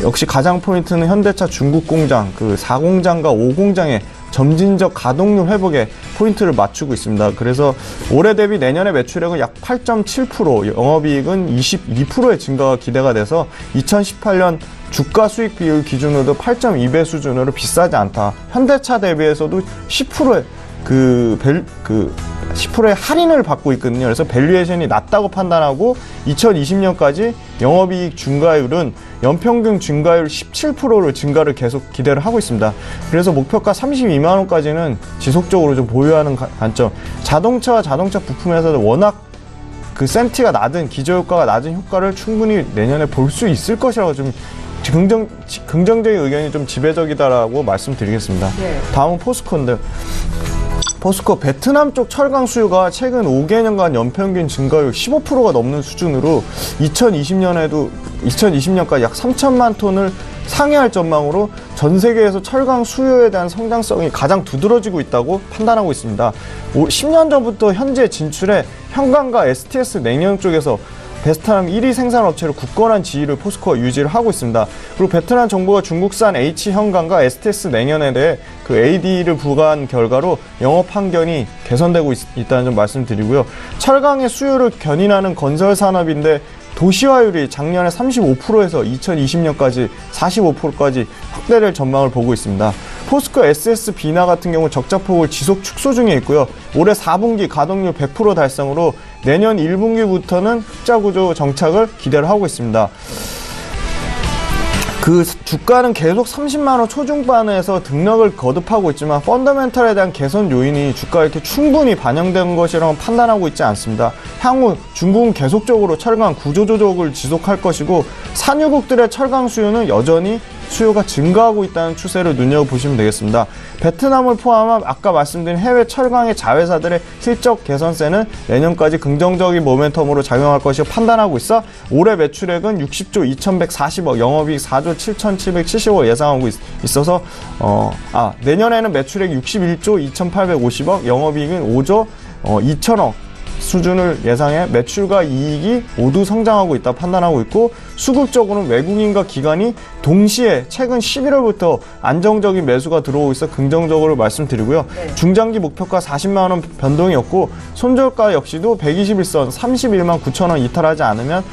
역시 가장 포인트는 현대차 중국 공장 그 4공장과 5공장의 점진적 가동률 회복에 포인트를 맞추고 있습니다. 그래서 올해 대비 내년의 매출액은 약 8.7%, 영업이익은 22%의 증가가 기대가 돼서 2018년 주가 수익 비율 기준으로도 8.2배 수준으로 비싸지 않다. 현대차 대비해서도 10%의 10%의 할인을 받고 있거든요. 그래서 밸류에이션이 낮다고 판단하고 2020년까지 영업이익 증가율은 연평균 증가율 17%를 증가를 계속 기대를 하고 있습니다. 그래서 목표가 32만 원까지는 지속적으로 좀 보유하는 관점. 자동차와 자동차 부품에서도 워낙 그 센티가 낮은 기저효과가 낮은 효과를 충분히 내년에 볼 수 있을 것이라고 좀 긍정적인 의견이 좀 지배적이다라고 말씀드리겠습니다. 네. 다음은 포스코인데 포스코 베트남 쪽 철강 수요가 최근 5개년간 연평균 증가율 15%가 넘는 수준으로 2020년까지 약 3천만 톤을 상회할 전망으로 전 세계에서 철강 수요에 대한 성장성이 가장 두드러지고 있다고 판단하고 있습니다. 10년 전부터 현재 진출해 현강과 STS 냉영 쪽에서 베트남 1위 생산업체로 굳건한 지위를 포스코가 유지를 하고 있습니다. 그리고 베트남 정부가 중국산 H현강과 STS 냉연에 대해 그 AD를 부과한 결과로 영업 환경이 개선되고 있다는 점 말씀드리고요. 철강의 수요를 견인하는 건설 산업인데 도시화율이 작년에 35%에서 2020년까지 45%까지 확대될 전망을 보고 있습니다. 포스코 SS 비나 같은 경우 적자폭을 지속 축소 중에 있고요. 올해 4분기 가동률 100% 달성으로 내년 1분기부터는 흑자 구조 정착을 기대를 하고 있습니다. 그 주가는 계속 30만 원 초중반에서 등락을 거듭하고 있지만 펀더멘털에 대한 개선 요인이 주가에 이렇게 충분히 반영된 것이라고 판단하고 있지 않습니다. 향후 중국은 계속적으로 철강 구조조정을 지속할 것이고 산유국들의 철강 수요는 여전히 수요가 증가하고 있다는 추세를 눈여겨보시면 되겠습니다. 베트남을 포함한 아까 말씀드린 해외 철강의 자회사들의 실적 개선세는 내년까지 긍정적인 모멘텀으로 작용할 것이라고 판단하고 있어 올해 매출액은 60조 2140억, 영업이익 4조 7770억 예상하고 있어서 내년에는 매출액 61조 2850억, 영업이익은 5조 2000억 수준을 예상해 매출과 이익이 모두 성장하고 있다 판단하고 있고, 수급적으로는 외국인과 기관이 동시에 최근 11월부터 안정적인 매수가 들어오고 있어 긍정적으로 말씀드리고요. 중장기 목표가 40만 원 변동이 없고 손절가 역시도 121선 31만 9천 원 이탈하지 않으면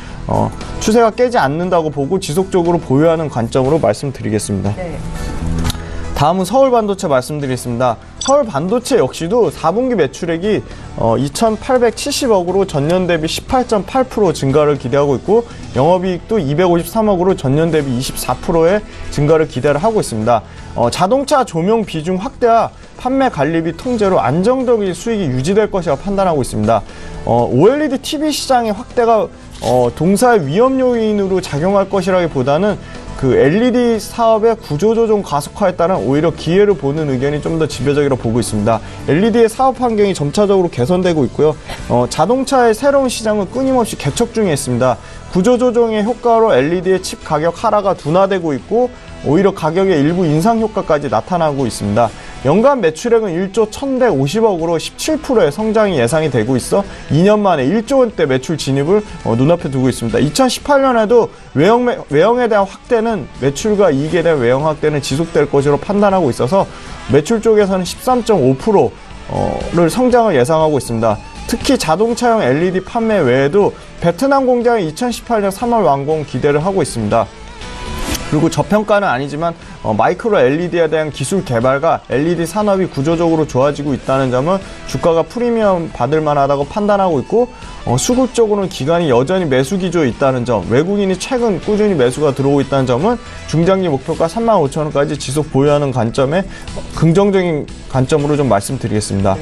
추세가 깨지 않는다고 보고 지속적으로 보유하는 관점으로 말씀드리겠습니다. 다음은 서울반도체 말씀드리겠습니다. 서울반도체 역시도 4분기 매출액이 2,870억으로 전년 대비 18.8% 증가를 기대하고 있고, 영업이익도 253억으로 전년 대비 24%의 증가를 기대를 하고 있습니다. 자동차 조명 비중 확대와 판매 관리비 통제로 안정적인 수익이 유지될 것이라고 판단하고 있습니다. OLED TV 시장의 확대가 동사의 위험 요인으로 작용할 것이라기보다는 그 LED 사업의 구조조정 가속화에 따른 오히려 기회를 보는 의견이 좀 더 지배적이라고 보고 있습니다. LED의 사업 환경이 점차적으로 개선되고 있고요. 자동차의 새로운 시장은 끊임없이 개척 중에 있습니다. 구조조정의 효과로 LED의 칩 가격 하락가 둔화되고 있고, 오히려 가격의 일부 인상 효과까지 나타나고 있습니다. 연간 매출액은 1조 1150억으로 17%의 성장이 예상이 되고 있어 2년 만에 1조 원대 매출 진입을 눈앞에 두고 있습니다. 2018년에도 외형에 대한 확대는, 매출과 이익에 대한 외형 확대는 지속될 것으로 판단하고 있어서 매출 쪽에서는 13.5%를 성장을 예상하고 있습니다. 특히 자동차용 LED 판매 외에도 베트남 공장의 2018년 3월 완공 기대를 하고 있습니다. 그리고 저평가는 아니지만 마이크로 LED에 대한 기술 개발과 LED 산업이 구조적으로 좋아지고 있다는 점은 주가가 프리미엄 받을 만하다고 판단하고 있고, 수급적으로는 기관이 여전히 매수 기조에 있다는 점, 외국인이 최근 꾸준히 매수가 들어오고 있다는 점은 중장기 목표가 35,000원까지 지속 보유하는 관점에 긍정적인 관점으로 좀 말씀드리겠습니다.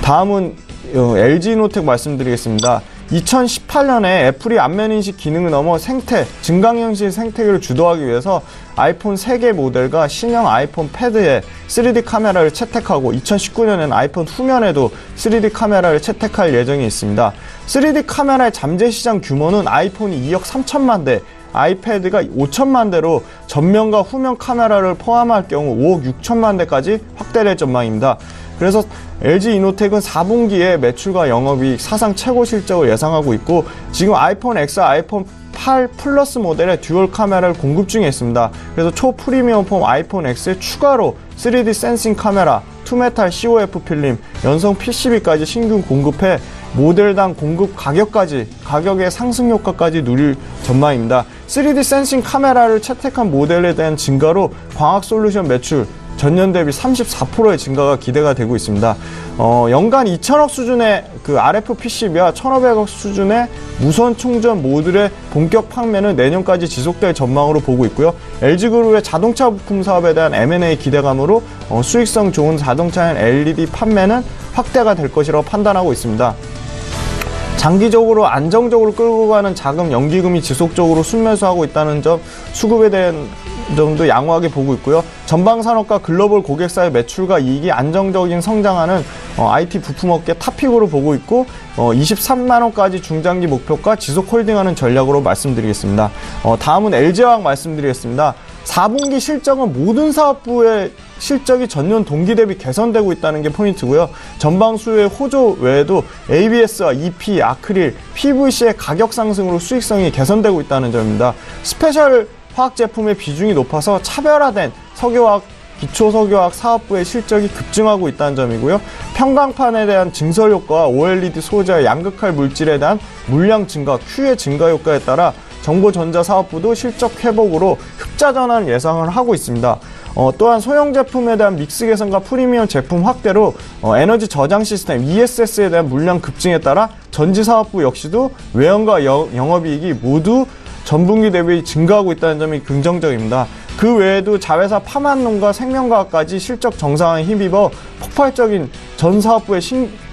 다음은 LG이노텍 말씀드리겠습니다. 2018년에 애플이 안면인식 기능을 넘어 증강현실 생태계를 주도하기 위해서 아이폰 3개 모델과 신형 아이폰 패드에 3D 카메라를 채택하고 2019년에는 아이폰 후면에도 3D 카메라를 채택할 예정이 있습니다. 3D 카메라의 잠재 시장 규모는 아이폰이 2억 3천만 대, 아이패드가 5천만 대로 전면과 후면 카메라를 포함할 경우 5억 6천만 대까지 확대될 전망입니다. 그래서 LG이노텍은 4분기에 매출과 영업이익 사상 최고 실적을 예상하고 있고, 지금 아이폰 X, 아이폰 8 플러스 모델의 듀얼 카메라를 공급 중에 있습니다. 그래서 초프리미엄 폼 아이폰 X에 추가로 3D 센싱 카메라, 투메탈 COF 필름, 연성 PCB까지 신규 공급해 모델당 공급 가격의 상승 효과까지 누릴 전망입니다. 3D 센싱 카메라를 채택한 모델에 대한 증가로 광학 솔루션 매출 전년 대비 34%의 증가가 기대가 되고 있습니다. 연간 2천억 수준의 그 RF PCB와 1,500억 수준의 무선 충전 모듈의 본격 판매는 내년까지 지속될 전망으로 보고 있고요. LG그룹의 자동차 부품 사업에 대한 M&A 기대감으로 수익성 좋은 자동차용 LED 판매는 확대가 될 것이라고 판단하고 있습니다. 장기적으로 안정적으로 끌고 가는 자금 연기금이 지속적으로 순매수하고 있다는 점, 수급에 대한 점도 양호하게 보고 있고요. 전방산업과 글로벌 고객사의 매출과 이익이 안정적인 성장하는 IT 부품업계 탑픽으로 보고 있고, 23만원까지 중장기 목표가 지속 홀딩하는 전략으로 말씀드리겠습니다. 다음은 LG화학 말씀드리겠습니다. 4분기 실적은 모든 사업부의 실적이 전년 동기 대비 개선되고 있다는 게 포인트고요. 전방 수요의 호조 외에도 ABS와 EP, 아크릴, PVC의 가격 상승으로 수익성이 개선되고 있다는 점입니다. 스페셜 화학 제품의 비중이 높아서 차별화된 석유화학, 기초석유화학 사업부의 실적이 급증하고 있다는 점이고요. 평강판에 대한 증설 효과와 OLED 소재의 양극할 물질에 대한 물량 증가, Q의 증가 효과에 따라 정보전자 사업부도 실적 회복으로 흑자 전환 예상을 하고 있습니다. 또한 소형 제품에 대한 믹스 개선과 프리미엄 제품 확대로 에너지 저장 시스템 ESS에 대한 물량 급증에 따라 전지 사업부 역시도 외형과 영업이익이 모두 전분기 대비 증가하고 있다는 점이 긍정적입니다. 그 외에도 자회사 파만농과 생명과학까지 실적 정상화에 힘입어 폭발적인 전 사업부의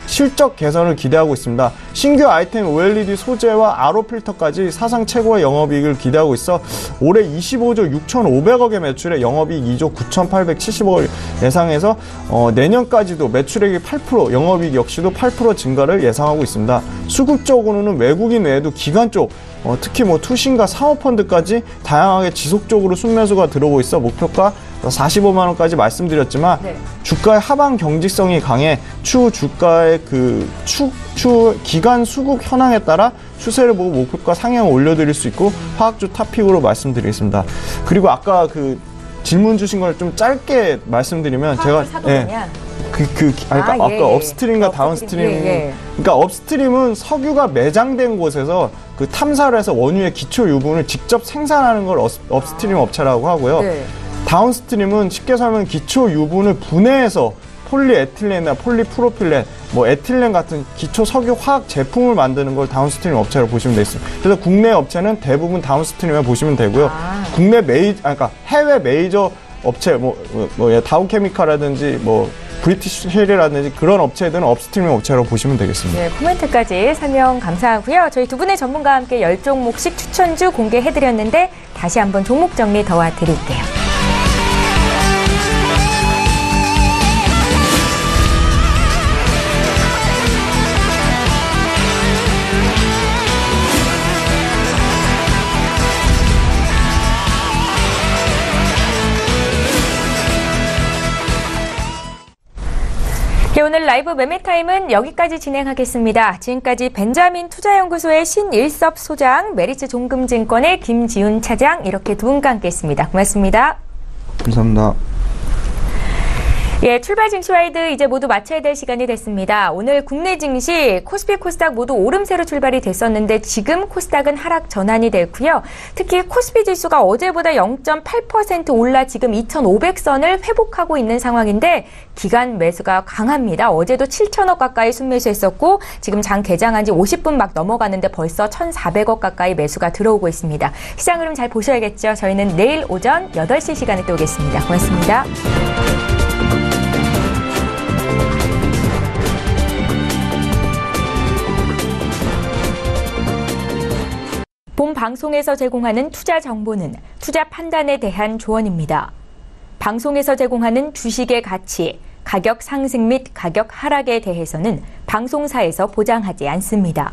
실적 개선을 기대하고 있습니다. 신규 아이템 OLED 소재와 RO 필터까지 사상 최고의 영업이익을 기대하고 있어 올해 25조 6,500억의 매출에 영업이익 2조 9,870억을 예상해서 내년까지도 매출액이 8%, 영업이익 역시도 8% 증가를 예상하고 있습니다. 수급 쪽으로는 외국인 외에도 기관 쪽, 특히 투신과 사모펀드까지 다양하게 지속적으로 순매수가 들어오고 있어 목표가 45만 원까지 말씀드렸지만 네. 주가의 하방 경직성이 강해 추후 주가의 추후 기간 수급 현황에 따라 추세를 보고 목표가 상향을 올려드릴 수 있고 화학주 탑픽으로 말씀드리겠습니다. 그리고 아까 질문 주신 걸 좀 짧게 말씀드리면 제가 아까 업스트림과 다운스트림 그러니까 업스트림은 석유가 매장된 곳에서 탐사를 해서 원유의 기초 유분을 직접 생산하는 걸 업스트림 업체라고 하고요. 네. 다운스트림은 쉽게 설명하면 기초 유분을 분해해서 폴리에틸렌이나 폴리프로필렌, 에틸렌 같은 기초 석유 화학 제품을 만드는 걸 다운스트림 업체로 보시면 되겠습니다. 그래서 국내 업체는 대부분 다운스트림에 보시면 되고요. 국내 해외 메이저 업체, 다우케미칼이라든지 브리티시 헬이라든지 그런 업체들은 업스트림 업체로 보시면 되겠습니다. 네, 코멘트까지 설명 감사하고요. 저희 두 분의 전문가와 함께 10종목씩 추천주 공개해드렸는데 다시 한번 종목 정리 도와드릴게요. 오늘 라이브 매매타임은 여기까지 진행하겠습니다. 지금까지 벤자민 투자연구소의 신일섭 소장, 메리츠 종금증권의 김지훈 차장 이렇게 두 분과 함께했습니다. 고맙습니다. 감사합니다. 예, 출발 증시 와이드 이제 모두 마쳐야 될 시간이 됐습니다. 오늘 국내 증시 코스피, 코스닥 모두 오름세로 출발이 됐었는데 지금 코스닥은 하락 전환이 됐고요. 특히 코스피 지수가 어제보다 0.8% 올라 지금 2,500선을 회복하고 있는 상황인데 기간 매수가 강합니다. 어제도 7천억 가까이 순매수했었고 지금 장 개장한 지 50분 막 넘어가는데 벌써 1,400억 가까이 매수가 들어오고 있습니다. 시장 흐름 잘 보셔야겠죠. 저희는 내일 오전 8시 시간에 또 오겠습니다. 고맙습니다. 본 방송에서 제공하는 투자 정보는 투자 판단에 대한 조언입니다. 방송에서 제공하는 주식의 가치, 가격 상승 및 가격 하락에 대해서는 방송사에서 보장하지 않습니다.